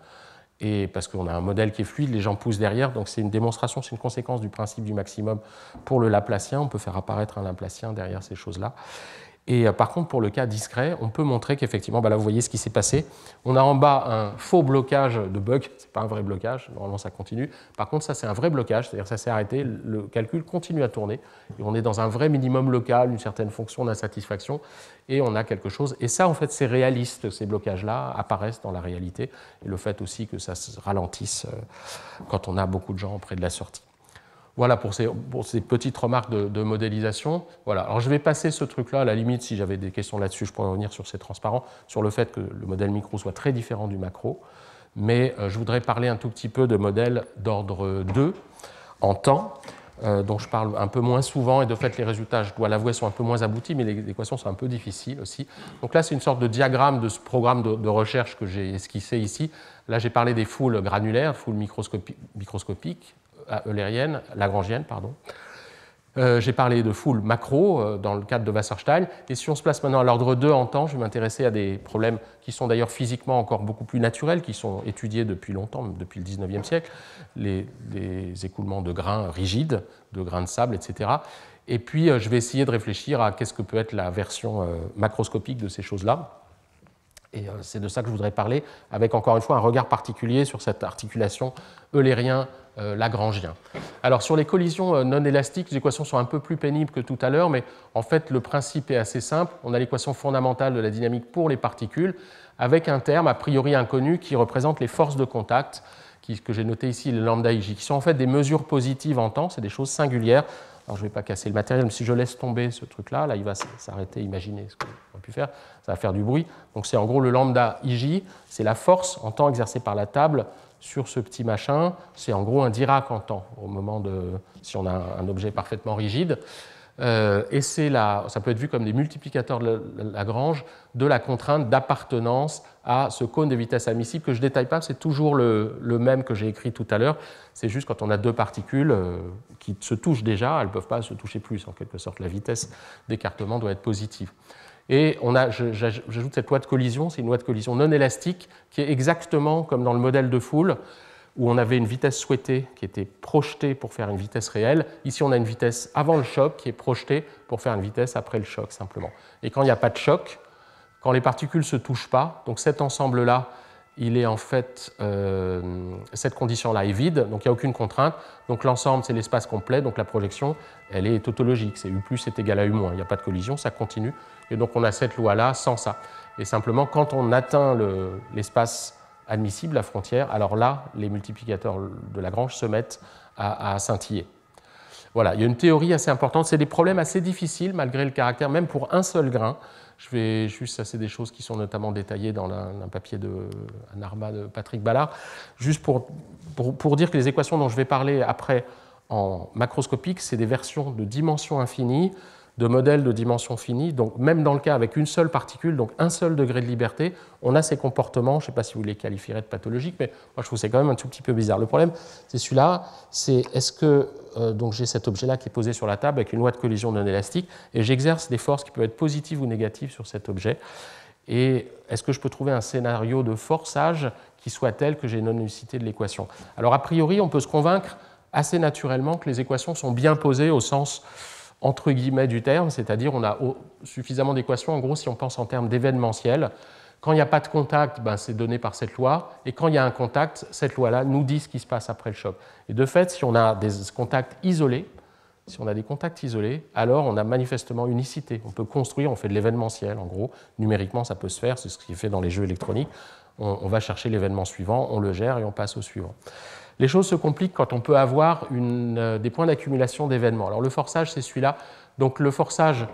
[SPEAKER 1] Et parce qu'on a un modèle qui est fluide, les gens poussent derrière, donc c'est une démonstration, c'est une conséquence du principe du maximum pour le Laplacien. On peut faire apparaître un Laplacien derrière ces choses-là. Et par contre, pour le cas discret, on peut montrer qu'effectivement, là vous voyez ce qui s'est passé. On a en bas un faux blocage de bug, ce n'est pas un vrai blocage, normalement ça continue. Par contre, ça c'est un vrai blocage, c'est-à-dire que ça s'est arrêté, le calcul continue à tourner, et on est dans un vrai minimum local, une certaine fonction d'insatisfaction, et on a quelque chose. Et ça, en fait, c'est réaliste, ces blocages-là apparaissent dans la réalité, et le fait aussi que ça se ralentisse quand on a beaucoup de gens près de la sortie. Voilà pour ces petites remarques de modélisation. Voilà. Alors je vais passer ce truc-là, à la limite, si j'avais des questions là-dessus, je pourrais revenir sur ces transparents, sur le fait que le modèle micro soit très différent du macro. Mais je voudrais parler un tout petit peu de modèles d'ordre 2 en temps, dont je parle un peu moins souvent, et de fait les résultats, je dois l'avouer, sont un peu moins aboutis, mais les équations sont un peu difficiles aussi. Donc là, c'est une sorte de diagramme de ce programme de recherche que j'ai esquissé ici. Là, j'ai parlé des foules granulaires, foules microscopiques, eulérienne, lagrangienne, pardon. J'ai parlé de foules macro dans le cadre de Wasserstein. Et si on se place maintenant à l'ordre 2 en temps, je vais m'intéresser à des problèmes qui sont d'ailleurs physiquement encore beaucoup plus naturels, qui sont étudiés depuis longtemps, depuis le 19e siècle, les écoulements de grains rigides, de grains de sable, etc. Et puis, je vais essayer de réfléchir à qu'est-ce que peut être la version macroscopique de ces choses-là. Et c'est de ça que je voudrais parler, avec encore une fois un regard particulier sur cette articulation eulérien-lagrangien. Alors sur les collisions non élastiques, les équations sont un peu plus pénibles que tout à l'heure, mais en fait le principe est assez simple. On a l'équation fondamentale de la dynamique pour les particules, avec un terme a priori inconnu qui représente les forces de contact, que j'ai noté ici, les lambda ij, qui sont en fait des mesures positives en temps, c'est des choses singulières. Alors, je ne vais pas casser le matériel, mais si je laisse tomber ce truc-là, là, il va s'arrêter, imaginez ce qu'on a pu faire, ça va faire du bruit. Donc, c'est en gros le lambda ij, c'est la force en temps exercée par la table sur ce petit machin. C'est en gros un Dirac en temps, au moment de, si on a un objet parfaitement rigide. Et ça peut être vu comme des multiplicateurs de Lagrange de la contrainte d'appartenance à ce cône de vitesse admissible que je ne détaille pas, c'est toujours le même que j'ai écrit tout à l'heure. C'est juste quand on a deux particules qui se touchent déjà, elles ne peuvent pas se toucher plus, en quelque sorte. La vitesse d'écartement doit être positive. Et j'ajoute cette loi de collision, c'est une loi de collision non élastique qui est exactement comme dans le modèle de Foule, où on avait une vitesse souhaitée qui était projetée pour faire une vitesse réelle. Ici, on a une vitesse avant le choc qui est projetée pour faire une vitesse après le choc, simplement. Et quand il n'y a pas de choc, quand les particules ne se touchent pas, donc cet ensemble-là, il est en fait, cette condition-là est vide, donc il n'y a aucune contrainte. Donc l'ensemble, c'est l'espace complet, donc la projection, elle est tautologique. C'est U plus est égal à U moins. Il n'y a pas de collision, ça continue. Et donc on a cette loi-là sans ça. Et simplement, quand on atteint l'espace admissible, la frontière, alors là, les multiplicateurs de Lagrange se mettent à scintiller. Voilà, il y a une théorie assez importante. C'est des problèmes assez difficiles, malgré le caractère, même pour un seul grain. Je vais juste, ça c'est des choses qui sont notamment détaillées dans un papier un ARMA de Patrick Ballard, juste pour dire que les équations dont je vais parler après en macroscopique, c'est des versions de dimension infinie, de modèles de dimension finie, donc même dans le cas avec une seule particule, donc un seul degré de liberté, on a ces comportements, je ne sais pas si vous les qualifierez de pathologiques, mais moi je trouve que c'est quand même un tout petit peu bizarre. Le problème, c'est celui-là, c'est est-ce que donc j'ai cet objet-là qui est posé sur la table avec une loi de collision non élastique, et j'exerce des forces qui peuvent être positives ou négatives sur cet objet, et est-ce que je peux trouver un scénario de forçage qui soit tel que j'ai non-unicité de l'équation? Alors a priori, on peut se convaincre assez naturellement que les équations sont bien posées au sens entre guillemets du terme, c'est-à-dire on a suffisamment d'équations, en gros, si on pense en termes d'événementiel. Quand il n'y a pas de contact, ben, c'est donné par cette loi, et quand il y a un contact, cette loi-là nous dit ce qui se passe après le choc. Et de fait, si on a des contacts isolés, alors on a manifestement unicité. On peut construire, on fait de l'événementiel, en gros. Numériquement, ça peut se faire, c'est ce qui est fait dans les jeux électroniques. On va chercher l'événement suivant, on le gère et on passe au suivant. Les choses se compliquent quand on peut avoir des points d'accumulation d'événements. Alors le forçage, c'est celui-là. Donc le forçage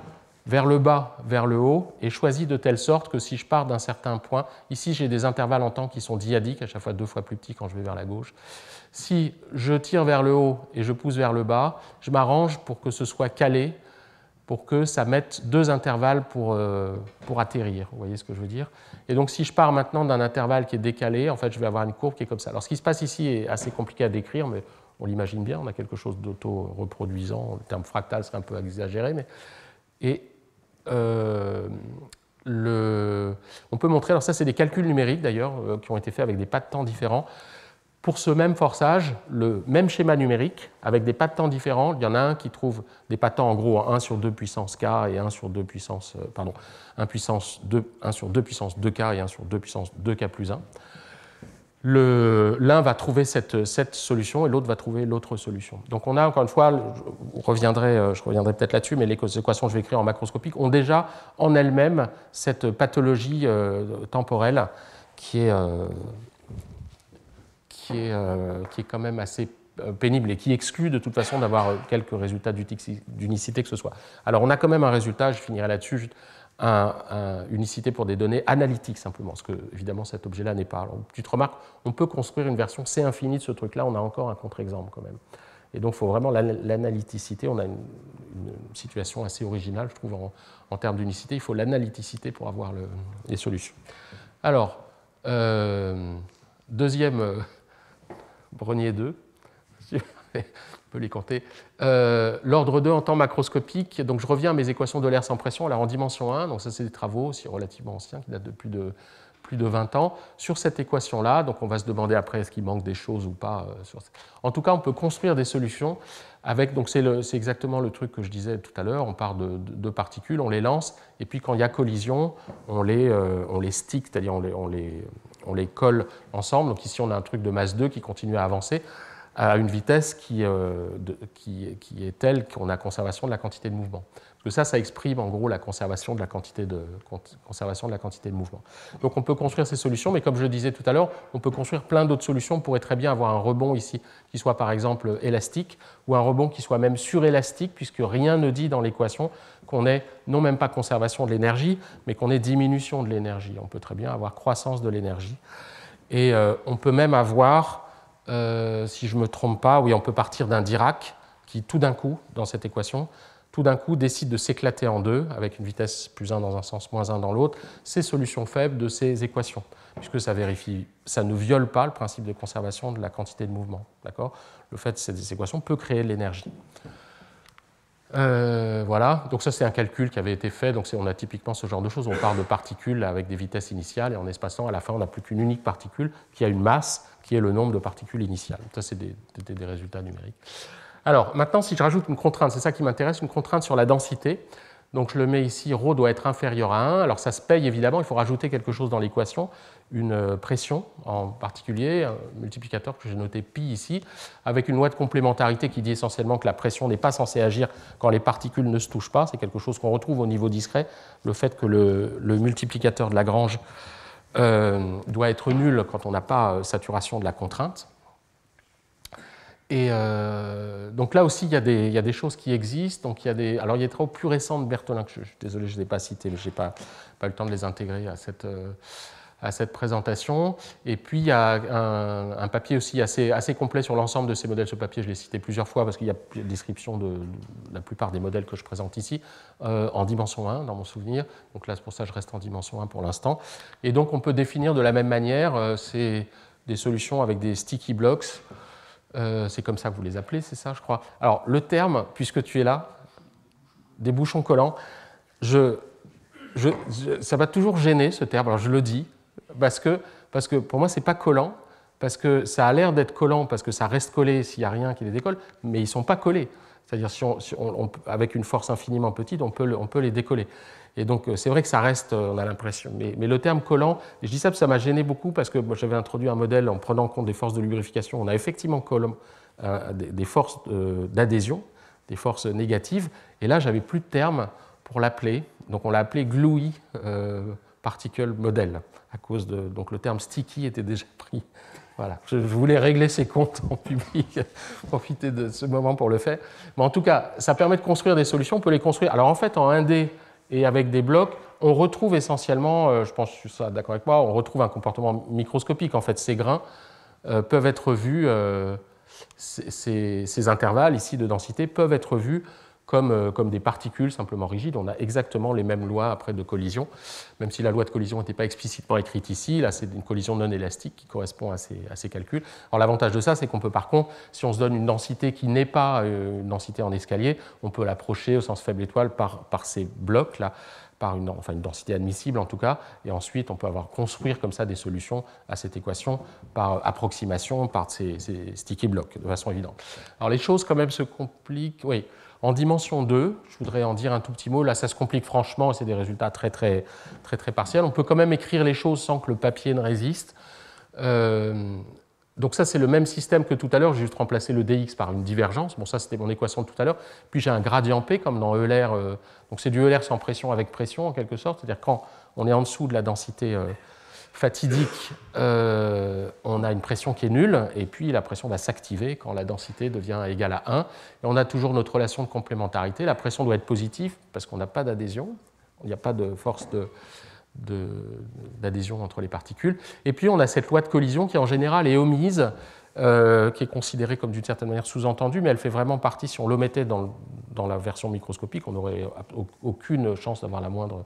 [SPEAKER 1] vers le bas, vers le haut, est choisi de telle sorte que si je pars d'un certain point, ici j'ai des intervalles en temps qui sont diadiques, à chaque fois 2 fois plus petits quand je vais vers la gauche. Si je tire vers le haut et je pousse vers le bas, je m'arrange pour que ce soit calé, pour que ça mette 2 intervalles pour atterrir. Vous voyez ce que je veux dire? Et donc, si je pars maintenant d'un intervalle qui est décalé, en fait, je vais avoir une courbe qui est comme ça. Alors, ce qui se passe ici est assez compliqué à décrire, mais on l'imagine bien. On a quelque chose d'auto-reproduisant. Le terme fractal serait un peu exagéré. On peut montrer, alors ça, c'est des calculs numériques, d'ailleurs, qui ont été faits avec des pas de temps différents. Pour ce même forçage, le même schéma numérique, avec des pas de temps différents, il y en a un qui trouve des pas de temps en gros 1 sur 2 puissance k et 1 sur 2 puissance, 1 sur 2 puissance 2k et 1 sur 2 puissance 2k plus 1. L'un va trouver cette solution et l'autre va trouver l'autre solution. Donc on a encore une fois, je reviendrai peut-être là-dessus, mais les équations que je vais écrire en macroscopique ont déjà en elles-mêmes cette pathologie temporelle qui est quand même assez pénible et qui exclut de toute façon d'avoir quelques résultats d'unicité que ce soit. Alors on a quand même un résultat, je finirai là-dessus, unicité pour des données analytiques simplement, parce que évidemment cet objet-là n'est pas. Alors, tu te remarques, on peut construire une version C infinie de ce truc-là, on a encore un contre-exemple quand même. Et donc il faut vraiment l'analyticité, on a une situation assez originale, je trouve, en termes d'unicité, il faut l'analyticité pour avoir les solutions. Alors, deuxième... Brenier 2, on peut les compter. L'ordre 2 en temps macroscopique, donc je reviens à mes équations de l'air sans pression, alors en dimension 1, donc ça c'est des travaux aussi relativement anciens qui datent de plus de 20 ans. Sur cette équation-là, donc on va se demander après est-ce qu'il manque des choses ou pas. En tout cas, on peut construire des solutions avec, donc c'est exactement le truc que je disais tout à l'heure, on part de 2 particules, on les lance, et puis quand il y a collision, on les stick, c'est-à-dire on les colle ensemble. Donc ici, on a un truc de masse 2 qui continue à avancer à une vitesse qui est telle qu'on a conservation de la quantité de mouvement. Parce que ça exprime en gros la conservation de la quantité de mouvement. Donc on peut construire ces solutions, mais comme je le disais tout à l'heure, on peut construire plein d'autres solutions. On pourrait très bien avoir un rebond ici qui soit par exemple élastique, ou un rebond qui soit même surélastique, puisque rien ne dit dans l'équation qu'on ait non même pas conservation de l'énergie, mais qu'on ait diminution de l'énergie. On peut très bien avoir croissance de l'énergie. Et on peut même avoir, si je ne me trompe pas, oui, on peut partir d'un Dirac qui tout d'un coup, dans cette équation, tout d'un coup décide de s'éclater en deux, avec une vitesse plus 1 dans un sens, moins 1 dans l'autre, ces solutions faibles de ces équations, puisque ça ne viole pas le principe de conservation de la quantité de mouvement. Le fait de ces équations peut créer de l'énergie. Voilà, donc ça c'est un calcul qui avait été fait, donc on a typiquement ce genre de choses, on part de particules avec des vitesses initiales, et en espace-temps, à la fin, on n'a plus qu'une unique particule qui a une masse, qui est le nombre de particules initiales. Ça, c'est des résultats numériques. Alors, maintenant, si je rajoute une contrainte, c'est ça qui m'intéresse, une contrainte sur la densité. Donc, je le mets ici, ρ doit être inférieur à 1. Alors, ça se paye, évidemment, il faut rajouter quelque chose dans l'équation, une pression en particulier, un multiplicateur que j'ai noté pi ici, avec une loi de complémentarité qui dit essentiellement que la pression n'est pas censée agir quand les particules ne se touchent pas. C'est quelque chose qu'on retrouve au niveau discret, le fait que le multiplicateur de Lagrange doit être nul quand on n'a pas saturation de la contrainte. Et donc là aussi, il y a des choses qui existent. Donc alors, il y a des travaux plus récents de Bertholin, que je suis désolé, je ne les ai pas cités, mais je n'ai pas eu le temps de les intégrer à cette présentation. Et puis, il y a un papier aussi assez complet sur l'ensemble de ces modèles. Ce papier, je l'ai cité plusieurs fois parce qu'il y a une description de la plupart des modèles que je présente ici, en dimension 1, dans mon souvenir. Donc là, c'est pour ça que je reste en dimension 1 pour l'instant. Et donc, on peut définir de la même manière, c'est des solutions avec des sticky blocks. C'est comme ça que vous les appelez, c'est ça, je crois. Alors, le terme, puisque tu es là, des bouchons collants, ça va toujours gêner, ce terme. Alors, je le dis, parce que pour moi, ce n'est pas collant, parce que ça a l'air d'être collant, parce que ça reste collé s'il n'y a rien qui les décolle, mais ils ne sont pas collés. C'est-à-dire, avec une force infiniment petite, on peut les décoller. Et donc, c'est vrai que ça reste, on a l'impression. Mais le terme collant, et je dis ça parce que ça m'a gêné beaucoup, parce que moi, j'avais introduit un modèle en prenant en compte des forces de lubrification. On a effectivement des forces d'adhésion, des forces négatives. Et là, j'avais plus de terme pour l'appeler. Donc, on l'a appelé gluey particle model, à cause de. Donc, le terme sticky était déjà pris. Voilà, je voulais régler ces comptes en public, profiter de ce moment pour le faire. Mais en tout cas, ça permet de construire des solutions. On peut les construire. Alors, en fait, en 1D, et avec des blocs, on retrouve essentiellement, je pense que tu seras d'accord avec moi, on retrouve un comportement microscopique. En fait, ces grains peuvent être vus, ces intervalles ici de densité peuvent être vus comme des particules simplement rigides. On a exactement les mêmes lois après de collision, même si la loi de collision n'était pas explicitement écrite ici. Là, c'est une collision non élastique qui correspond à ces calculs. Alors, l'avantage de ça, c'est qu'on peut par contre, si on se donne une densité qui n'est pas une densité en escalier, on peut l'approcher au sens faible étoile par ces blocs-là, par une densité admissible en tout cas, et ensuite on peut construire comme ça des solutions à cette équation par approximation, par ces sticky blocks, de façon évidente. Alors, les choses quand même se compliquent. Oui. En dimension 2, je voudrais en dire un tout petit mot. Là, ça se complique franchement, et c'est des résultats très partiels. On peut quand même écrire les choses sans que le papier ne résiste. Donc ça, c'est le même système que tout à l'heure. J'ai juste remplacé le dx par une divergence. Bon, ça, c'était mon équation de tout à l'heure. Puis j'ai un gradient P, comme dans Euler. Donc c'est du Euler sans pression avec pression, en quelque sorte. C'est-à-dire quand on est en dessous de la densité fatidique, on a une pression qui est nulle, et puis la pression va s'activer quand la densité devient égale à 1. Et on a toujours notre relation de complémentarité. La pression doit être positive, parce qu'on n'a pas d'adhésion, il n'y a pas de force d'adhésion entre les particules. Et puis on a cette loi de collision qui en général est omise, qui est considérée comme d'une certaine manière sous-entendue, mais elle fait vraiment partie, si on l'omettait dans la version microscopique, on n'aurait aucune chance d'avoir la moindre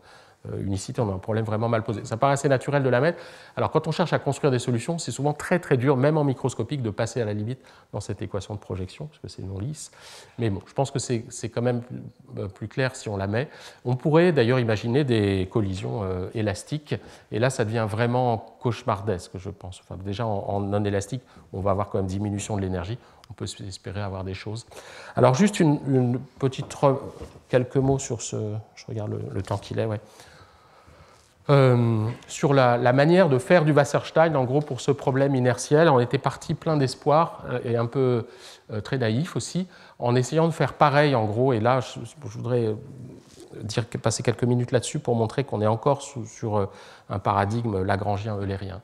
[SPEAKER 1] unicité, on a un problème vraiment mal posé. Ça paraît assez naturel de la mettre. Alors quand on cherche à construire des solutions, c'est souvent très dur, même en microscopique, de passer à la limite dans cette équation de projection, parce que c'est non lisse. Mais bon, je pense que c'est quand même plus clair si on la met. On pourrait d'ailleurs imaginer des collisions élastiques, et là ça devient vraiment cauchemardesque, je pense. Enfin, déjà en non élastique, on va avoir quand même diminution de l'énergie. On peut espérer avoir des choses. Alors juste une petite quelques mots sur ce. Je regarde le temps qu'il est. Ouais. Sur la manière de faire du Wasserstein, en gros, pour ce problème inertiel. On était parti plein d'espoir et un peu très naïf aussi, en essayant de faire pareil, en gros. Et là, je voudrais passer quelques minutes là-dessus pour montrer qu'on est encore sur un paradigme lagrangien-eulérien.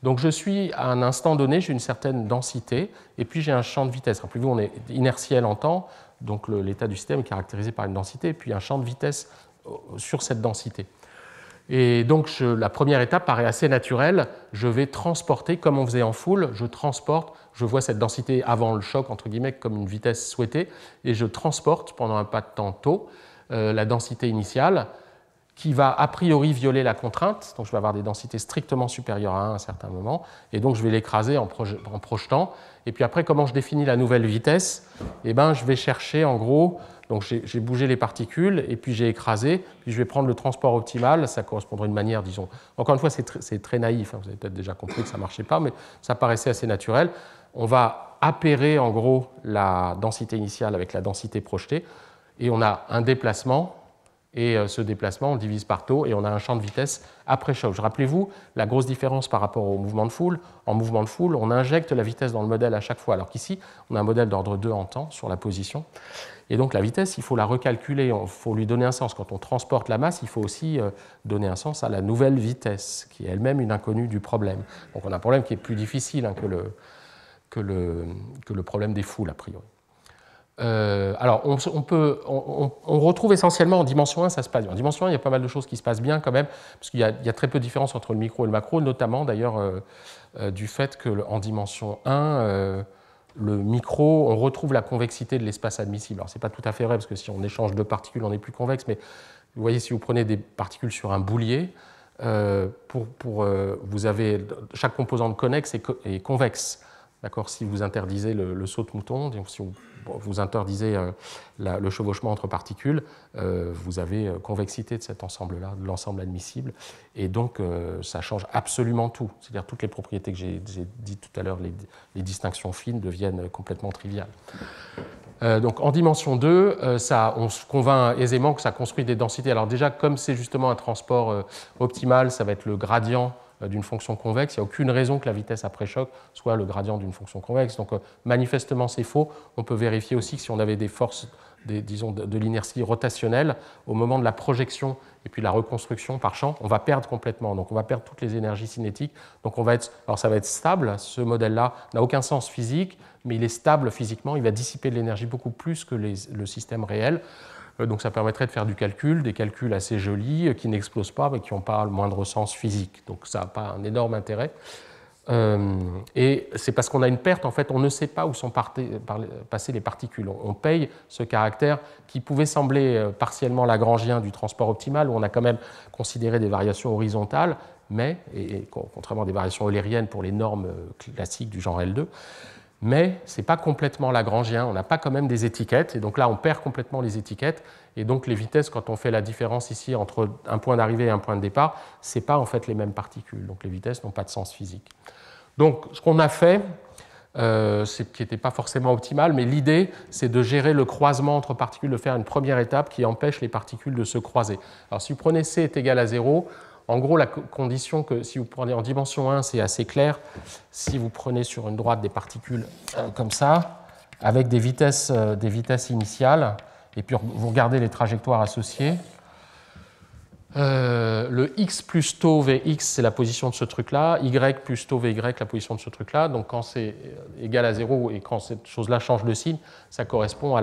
[SPEAKER 1] Donc je suis, à un instant donné, j'ai une certaine densité, et puis j'ai un champ de vitesse. Rappelez-vous, on est inertiel en temps, donc l'état du système est caractérisé par une densité, et puis un champ de vitesse sur cette densité. Et donc la première étape paraît assez naturelle. Je vais transporter, comme on faisait en foule, je transporte, je vois cette densité avant le choc, entre guillemets, comme une vitesse souhaitée, et je transporte pendant un pas de temps tôt la densité initiale, qui va a priori violer la contrainte, donc je vais avoir des densités strictement supérieures à 1 à un certain moment, et donc je vais l'écraser en projetant. Et puis après, comment je définis la nouvelle vitesse? Eh bien, je vais chercher en gros, donc j'ai bougé les particules, et puis j'ai écrasé, puis je vais prendre le transport optimal, ça correspondrait à une manière, disons, encore une fois, c'est très naïf, hein, vous avez peut-être déjà compris que ça ne marchait pas, mais ça paraissait assez naturel. On va appairer en gros la densité initiale avec la densité projetée, et on a un déplacement. Et ce déplacement, on le divise par taux et on a un champ de vitesse après choc. Rappelez-vous, la grosse différence par rapport au mouvement de foule, en mouvement de foule, on injecte la vitesse dans le modèle à chaque fois, alors qu'ici, on a un modèle d'ordre 2 en temps sur la position. Et donc la vitesse, il faut la recalculer, il faut lui donner un sens. Quand on transporte la masse, il faut aussi donner un sens à la nouvelle vitesse, qui est elle-même une inconnue du problème. Donc on a un problème qui est plus difficile hein, que le problème des foules, a priori. Alors, on retrouve essentiellement en dimension 1, ça se passe bien. En dimension 1, il y a pas mal de choses qui se passent bien quand même, parce qu'il y a très peu de différence entre le micro et le macro, notamment d'ailleurs du fait qu'en dimension 1, le micro, on retrouve la convexité de l'espace admissible. Alors, ce n'est pas tout à fait vrai, parce que si on échange deux particules, on est plus convexe, mais vous voyez, si vous prenez des particules sur un boulier, vous avez chaque composante connexe est convexe. Si vous interdisez le saut de mouton, si vous interdisez le chevauchement entre particules, vous avez convexité de cet ensemble-là, de l'ensemble admissible, et donc ça change absolument tout. C'est-à-dire toutes les propriétés que j'ai dites tout à l'heure, les distinctions fines deviennent complètement triviales. Donc en dimension 2, on se convainc aisément que ça construit des densités. Alors déjà, comme c'est justement un transport optimal, ça va être le gradient d'une fonction convexe. Il n'y a aucune raison que la vitesse après choc soit le gradient d'une fonction convexe. Donc manifestement, c'est faux. On peut vérifier aussi que si on avait des forces disons, de l'inertie rotationnelle, au moment de la projection et puis la reconstruction par champ, on va perdre complètement. Donc on va perdre toutes les énergies cinétiques. Donc alors ça va être stable. Ce modèle-là n'a aucun sens physique, mais il est stable physiquement. Il va dissiper de l'énergie beaucoup plus que le système réel. Donc ça permettrait de faire des calculs assez jolis, qui n'explosent pas, mais qui n'ont pas le moindre sens physique. Donc ça n'a pas un énorme intérêt. Et c'est parce qu'on a une perte, en fait, on ne sait pas où sont passées les particules. On paye ce caractère qui pouvait sembler partiellement lagrangien du transport optimal, où on a quand même considéré des variations horizontales, mais, et contrairement à des variations eulériennes pour les normes classiques du genre L2, mais ce n'est pas complètement lagrangien, on n'a pas quand même des étiquettes, et donc là on perd complètement les étiquettes, et donc les vitesses, quand on fait la différence ici entre un point d'arrivée et un point de départ, ce n'est pas en fait les mêmes particules, donc les vitesses n'ont pas de sens physique. Donc ce qu'on a fait, qui n'était pas forcément optimal, mais l'idée c'est de gérer le croisement entre particules, de faire une première étape qui empêche les particules de se croiser. Alors si vous prenez C est égal à 0, en gros, la condition que si vous prenez en dimension 1, c'est assez clair. Si vous prenez sur une droite des particules comme ça, avec des vitesses initiales, et puis vous regardez les trajectoires associées, le x plus tau Vx, c'est la position de ce truc-là, y plus tau Vy, la position de ce truc-là. Donc quand c'est égal à 0 et quand cette chose-là change de signe, ça correspond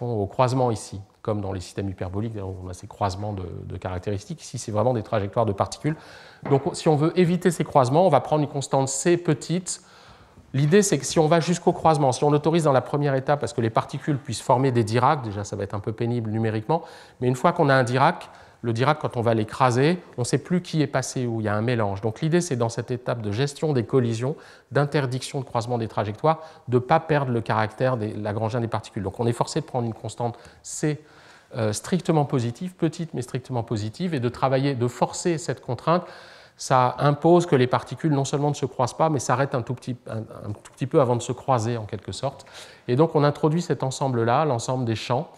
[SPEAKER 1] au croisement ici, comme dans les systèmes hyperboliques, on a ces croisements de caractéristiques. Ici, c'est vraiment des trajectoires de particules. Donc, si on veut éviter ces croisements, on va prendre une constante c petite. L'idée, c'est que si on va jusqu'au croisement, si on autorise dans la première étape, parce que les particules puissent former des Dirac, déjà ça va être un peu pénible numériquement, mais une fois qu'on a un Dirac, le Dirac, quand on va l'écraser, on ne sait plus qui est passé où, il y a un mélange. Donc l'idée, c'est dans cette étape de gestion des collisions, d'interdiction de croisement des trajectoires, de ne pas perdre le caractère lagrangien des particules. Donc on est forcé de prendre une constante C strictement positive, petite mais strictement positive, et de travailler, de forcer cette contrainte. Ça impose que les particules non seulement ne se croisent pas, mais s'arrêtent un tout petit peu avant de se croiser en quelque sorte. Et donc on introduit cet ensemble-là, l'ensemble des champs,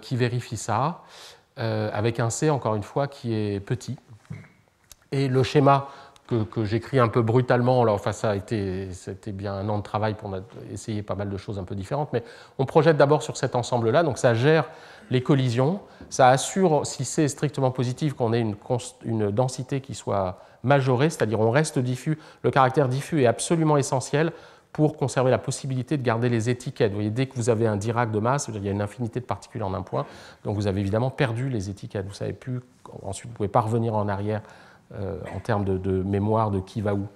[SPEAKER 1] qui vérifie ça, avec un C, encore une fois, qui est petit. Et le schéma que j'écris un peu brutalement, alors, enfin, c'était bien un an de travail pour essayer pas mal de choses un peu différentes, mais on projette d'abord sur cet ensemble-là, donc ça gère les collisions, ça assure, si C est strictement positif, qu'on ait une densité qui soit majorée, c'est-à-dire on reste diffus, le caractère diffus est absolument essentiel pour conserver la possibilité de garder les étiquettes. Vous voyez, dès que vous avez un Dirac de masse, il y a une infinité de particules en un point, donc vous avez évidemment perdu les étiquettes. Vous ne savez plus, ensuite vous ne pouvez pas revenir en arrière en termes de mémoire de qui va où.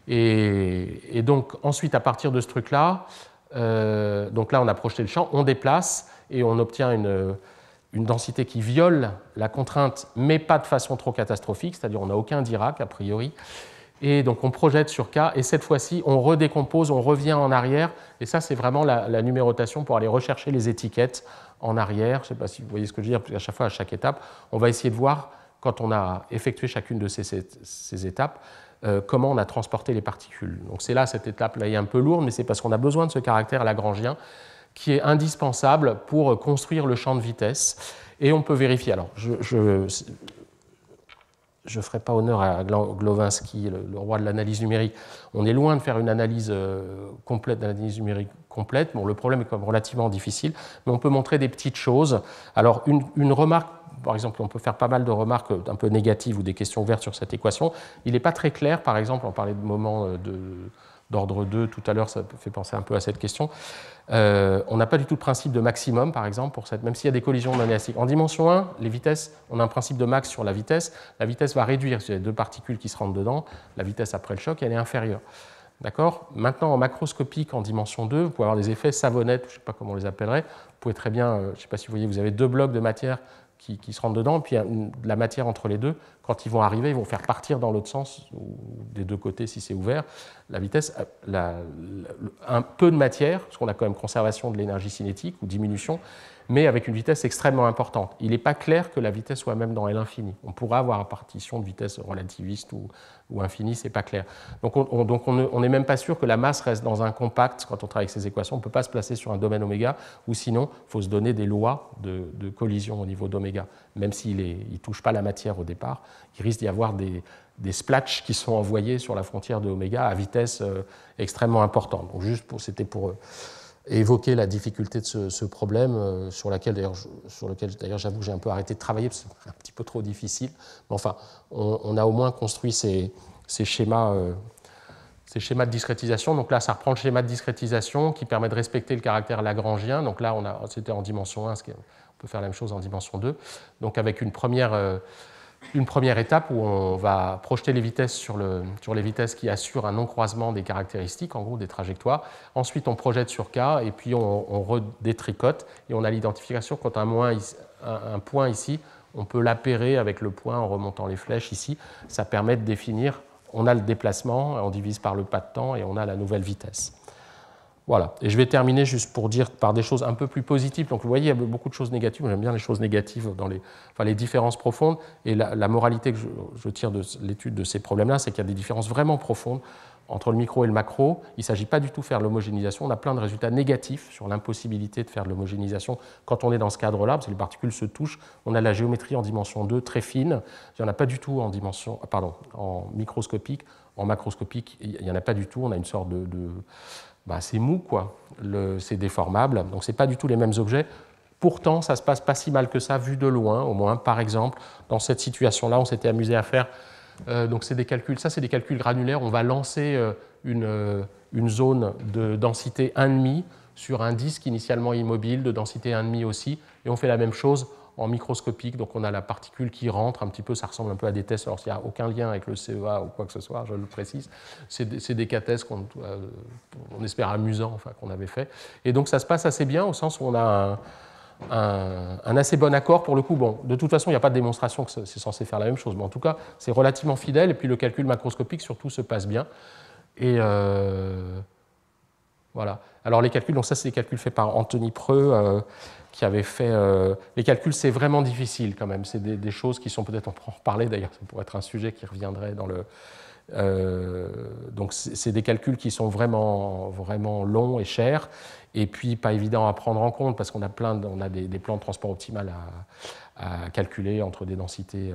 [SPEAKER 1] Et donc ensuite, à partir de ce truc-là, donc là on a projeté le champ, on déplace et on obtient une densité qui viole la contrainte, mais pas de façon trop catastrophique, c'est-à-dire on n'a aucun Dirac a priori. Et donc on projette sur K, et cette fois-ci on redécompose, on revient en arrière, et ça c'est vraiment la numérotation pour aller rechercher les étiquettes en arrière. Je ne sais pas si vous voyez ce que je veux dire, parce qu'à chaque fois, à chaque étape, on va essayer de voir, quand on a effectué chacune de ces étapes, comment on a transporté les particules. Donc c'est là, cette étape-là est un peu lourde, mais c'est parce qu'on a besoin de ce caractère lagrangien qui est indispensable pour construire le champ de vitesse. Et on peut vérifier. Alors, je ne ferai pas honneur à Glowinski, le roi de l'analyse numérique. On est loin de faire une analyse complète, d'analyse numérique complète. Bon, le problème est quand même relativement difficile, mais on peut montrer des petites choses. Alors, une remarque, par exemple, on peut faire pas mal de remarques un peu négatives ou des questions ouvertes sur cette équation. Il n'est pas très clair, par exemple, on parlait de moments d'ordre 2 tout à l'heure, ça fait penser un peu à cette question. On n'a pas du tout de principe de maximum, par exemple, pour cette, même s'il y a des collisions non élastiques. En dimension 1, les vitesses, on a un principe de max sur la vitesse. La vitesse va réduire, s'il y a deux particules qui se rentrent dedans, la vitesse après le choc, elle est inférieure. D'accord ? Maintenant, en macroscopique, en dimension 2, vous pouvez avoir des effets savonnettes, je ne sais pas comment on les appellerait. Vous pouvez très bien, je ne sais pas si vous voyez, vous avez deux blocs de matière qui se rentrent dedans, et puis de la matière entre les deux. Quand ils vont arriver, ils vont faire partir dans l'autre sens, ou des deux côtés si c'est ouvert, la vitesse, un peu de matière, parce qu'on a quand même conservation de l'énergie cinétique ou diminution, mais avec une vitesse extrêmement importante. Il n'est pas clair que la vitesse soit même dans L infini. On pourra avoir une partition de vitesse relativiste ou infinie, ce n'est pas clair. Donc on n'est même pas sûr que la masse reste dans un compact quand on travaille avec ces équations. On ne peut pas se placer sur un domaine oméga, ou sinon, il faut se donner des lois de collision au niveau d'oméga. Même s'il ne touche pas la matière au départ, il risque d'y avoir des splatchs qui sont envoyés sur la frontière de oméga à vitesse extrêmement importante. Donc c'était pour évoquer la difficulté de ce problème sur lequel d'ailleurs j'avoue que j'ai un peu arrêté de travailler parce que c'est un petit peu trop difficile. Mais enfin, on a au moins construit ces schémas de discrétisation. Donc là, ça reprend le schéma de discrétisation qui permet de respecter le caractère lagrangien. Donc là, c'était en dimension 1, on peut faire la même chose en dimension 2. Donc avec une première étape où on va projeter les vitesses sur les vitesses qui assurent un non-croisement des caractéristiques, en gros des trajectoires. Ensuite, on projette sur K et puis on redétricote et on a l'identification. Quand un point ici, on peut l'appairer avec le point en remontant les flèches ici. Ça permet de définir, on a le déplacement, on divise par le pas de temps et on a la nouvelle vitesse. Voilà. Et je vais terminer juste pour dire par des choses un peu plus positives. Donc vous voyez, il y a beaucoup de choses négatives. J'aime bien les choses négatives dans les différences profondes. Et la moralité que je tire de l'étude de ces problèmes-là, c'est qu'il y a des différences vraiment profondes entre le micro et le macro. Il ne s'agit pas du tout de faire l'homogénéisation. On a plein de résultats négatifs sur l'impossibilité de faire de l'homogénéisation quand on est dans ce cadre-là, parce que les particules se touchent. On a la géométrie en dimension 2 très fine. Il n'y en a pas du tout en microscopique. En macroscopique, il n'y en a pas du tout. On a une sorte c'est mou, quoi. C'est déformable, donc ce n'est pas du tout les mêmes objets. Pourtant, ça ne se passe pas si mal que ça, vu de loin, au moins. Par exemple, dans cette situation-là, on s'était amusé à faire, donc c'est des calculs, ça c'est des calculs granulaires, on va lancer une zone de densité 1,5 sur un disque initialement immobile, de densité 1,5 aussi, et on fait la même chose en microscopique, donc on a la particule qui rentre un petit peu, ça ressemble un peu à des tests, alors s'il n'y a aucun lien avec le CEA ou quoi que ce soit, je le précise, c'est des cas tests qu'on espère amusants, qu'on avait fait. Et donc ça se passe assez bien au sens où on a un assez bon accord pour le coup. Bon, de toute façon, il n'y a pas de démonstration que c'est censé faire la même chose, mais en tout cas, c'est relativement fidèle, et puis le calcul macroscopique surtout se passe bien. Et voilà. Alors les calculs, donc ça c'est des calculs faits par Anthony Preux, qui avait fait... les calculs, c'est vraiment difficile quand même. C'est des choses qui sont peut-être... On pourra en reparler d'ailleurs, ça pourrait être un sujet qui reviendrait dans le... donc c'est des calculs qui sont vraiment, vraiment longs et chers, et puis pas évidents à prendre en compte parce qu'on a des plans de transport optimal à calculer entre des densités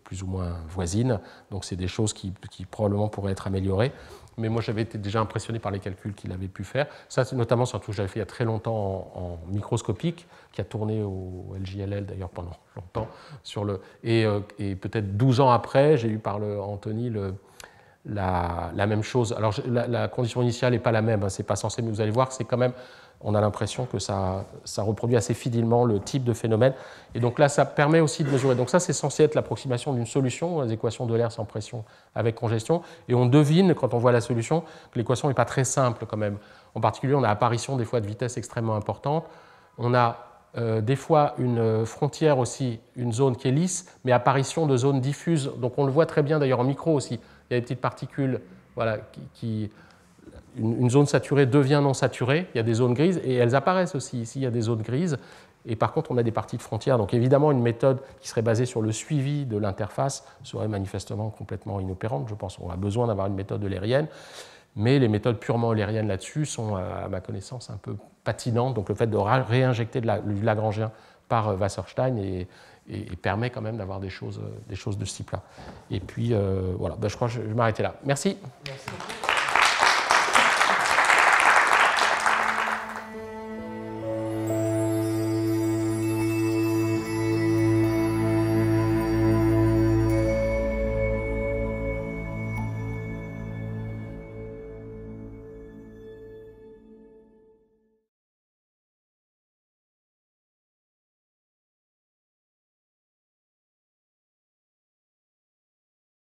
[SPEAKER 1] plus ou moins voisines. Donc c'est des choses qui probablement pourraient être améliorées. Mais moi, j'avais été déjà impressionné par les calculs qu'il avait pu faire. Ça, c'est notamment sur un truc que j'avais fait il y a très longtemps en microscopique, qui a tourné au LJLL d'ailleurs pendant longtemps. Et peut-être 12 ans après, j'ai eu par Anthony la même chose. Alors la condition initiale n'est pas la même, hein, c'est pas censé, mais vous allez voir que c'est quand même, on a l'impression que ça reproduit assez fidèlement le type de phénomène. Et donc là, ça permet aussi de mesurer. Donc ça, c'est censé être l'approximation d'une solution, les équations de l'air sans pression avec congestion. Et on devine, quand on voit la solution, que l'équation n'est pas très simple quand même. En particulier, on a apparition des fois de vitesses extrêmement importantes. On a des fois une frontière aussi, une zone qui est lisse, mais apparition de zones diffuses. Donc on le voit très bien d'ailleurs en micro aussi. Il y a des petites particules, voilà, une zone saturée devient non saturée. Il y a des zones grises et elles apparaissent aussi. Ici, il y a des zones grises. Et par contre, on a des parties de frontières. Donc évidemment, une méthode qui serait basée sur le suivi de l'interface serait manifestement complètement inopérante. Je pense qu'on a besoin d'avoir une méthode eulérienne. Mais les méthodes purement eulériennes là-dessus sont, à ma connaissance, un peu patinantes. Donc le fait de réinjecter du Lagrangien par Wasserstein et permet quand même d'avoir des choses de ce type-là. Et puis, voilà, ben, je crois que je vais m'arrêter là. Merci. Merci.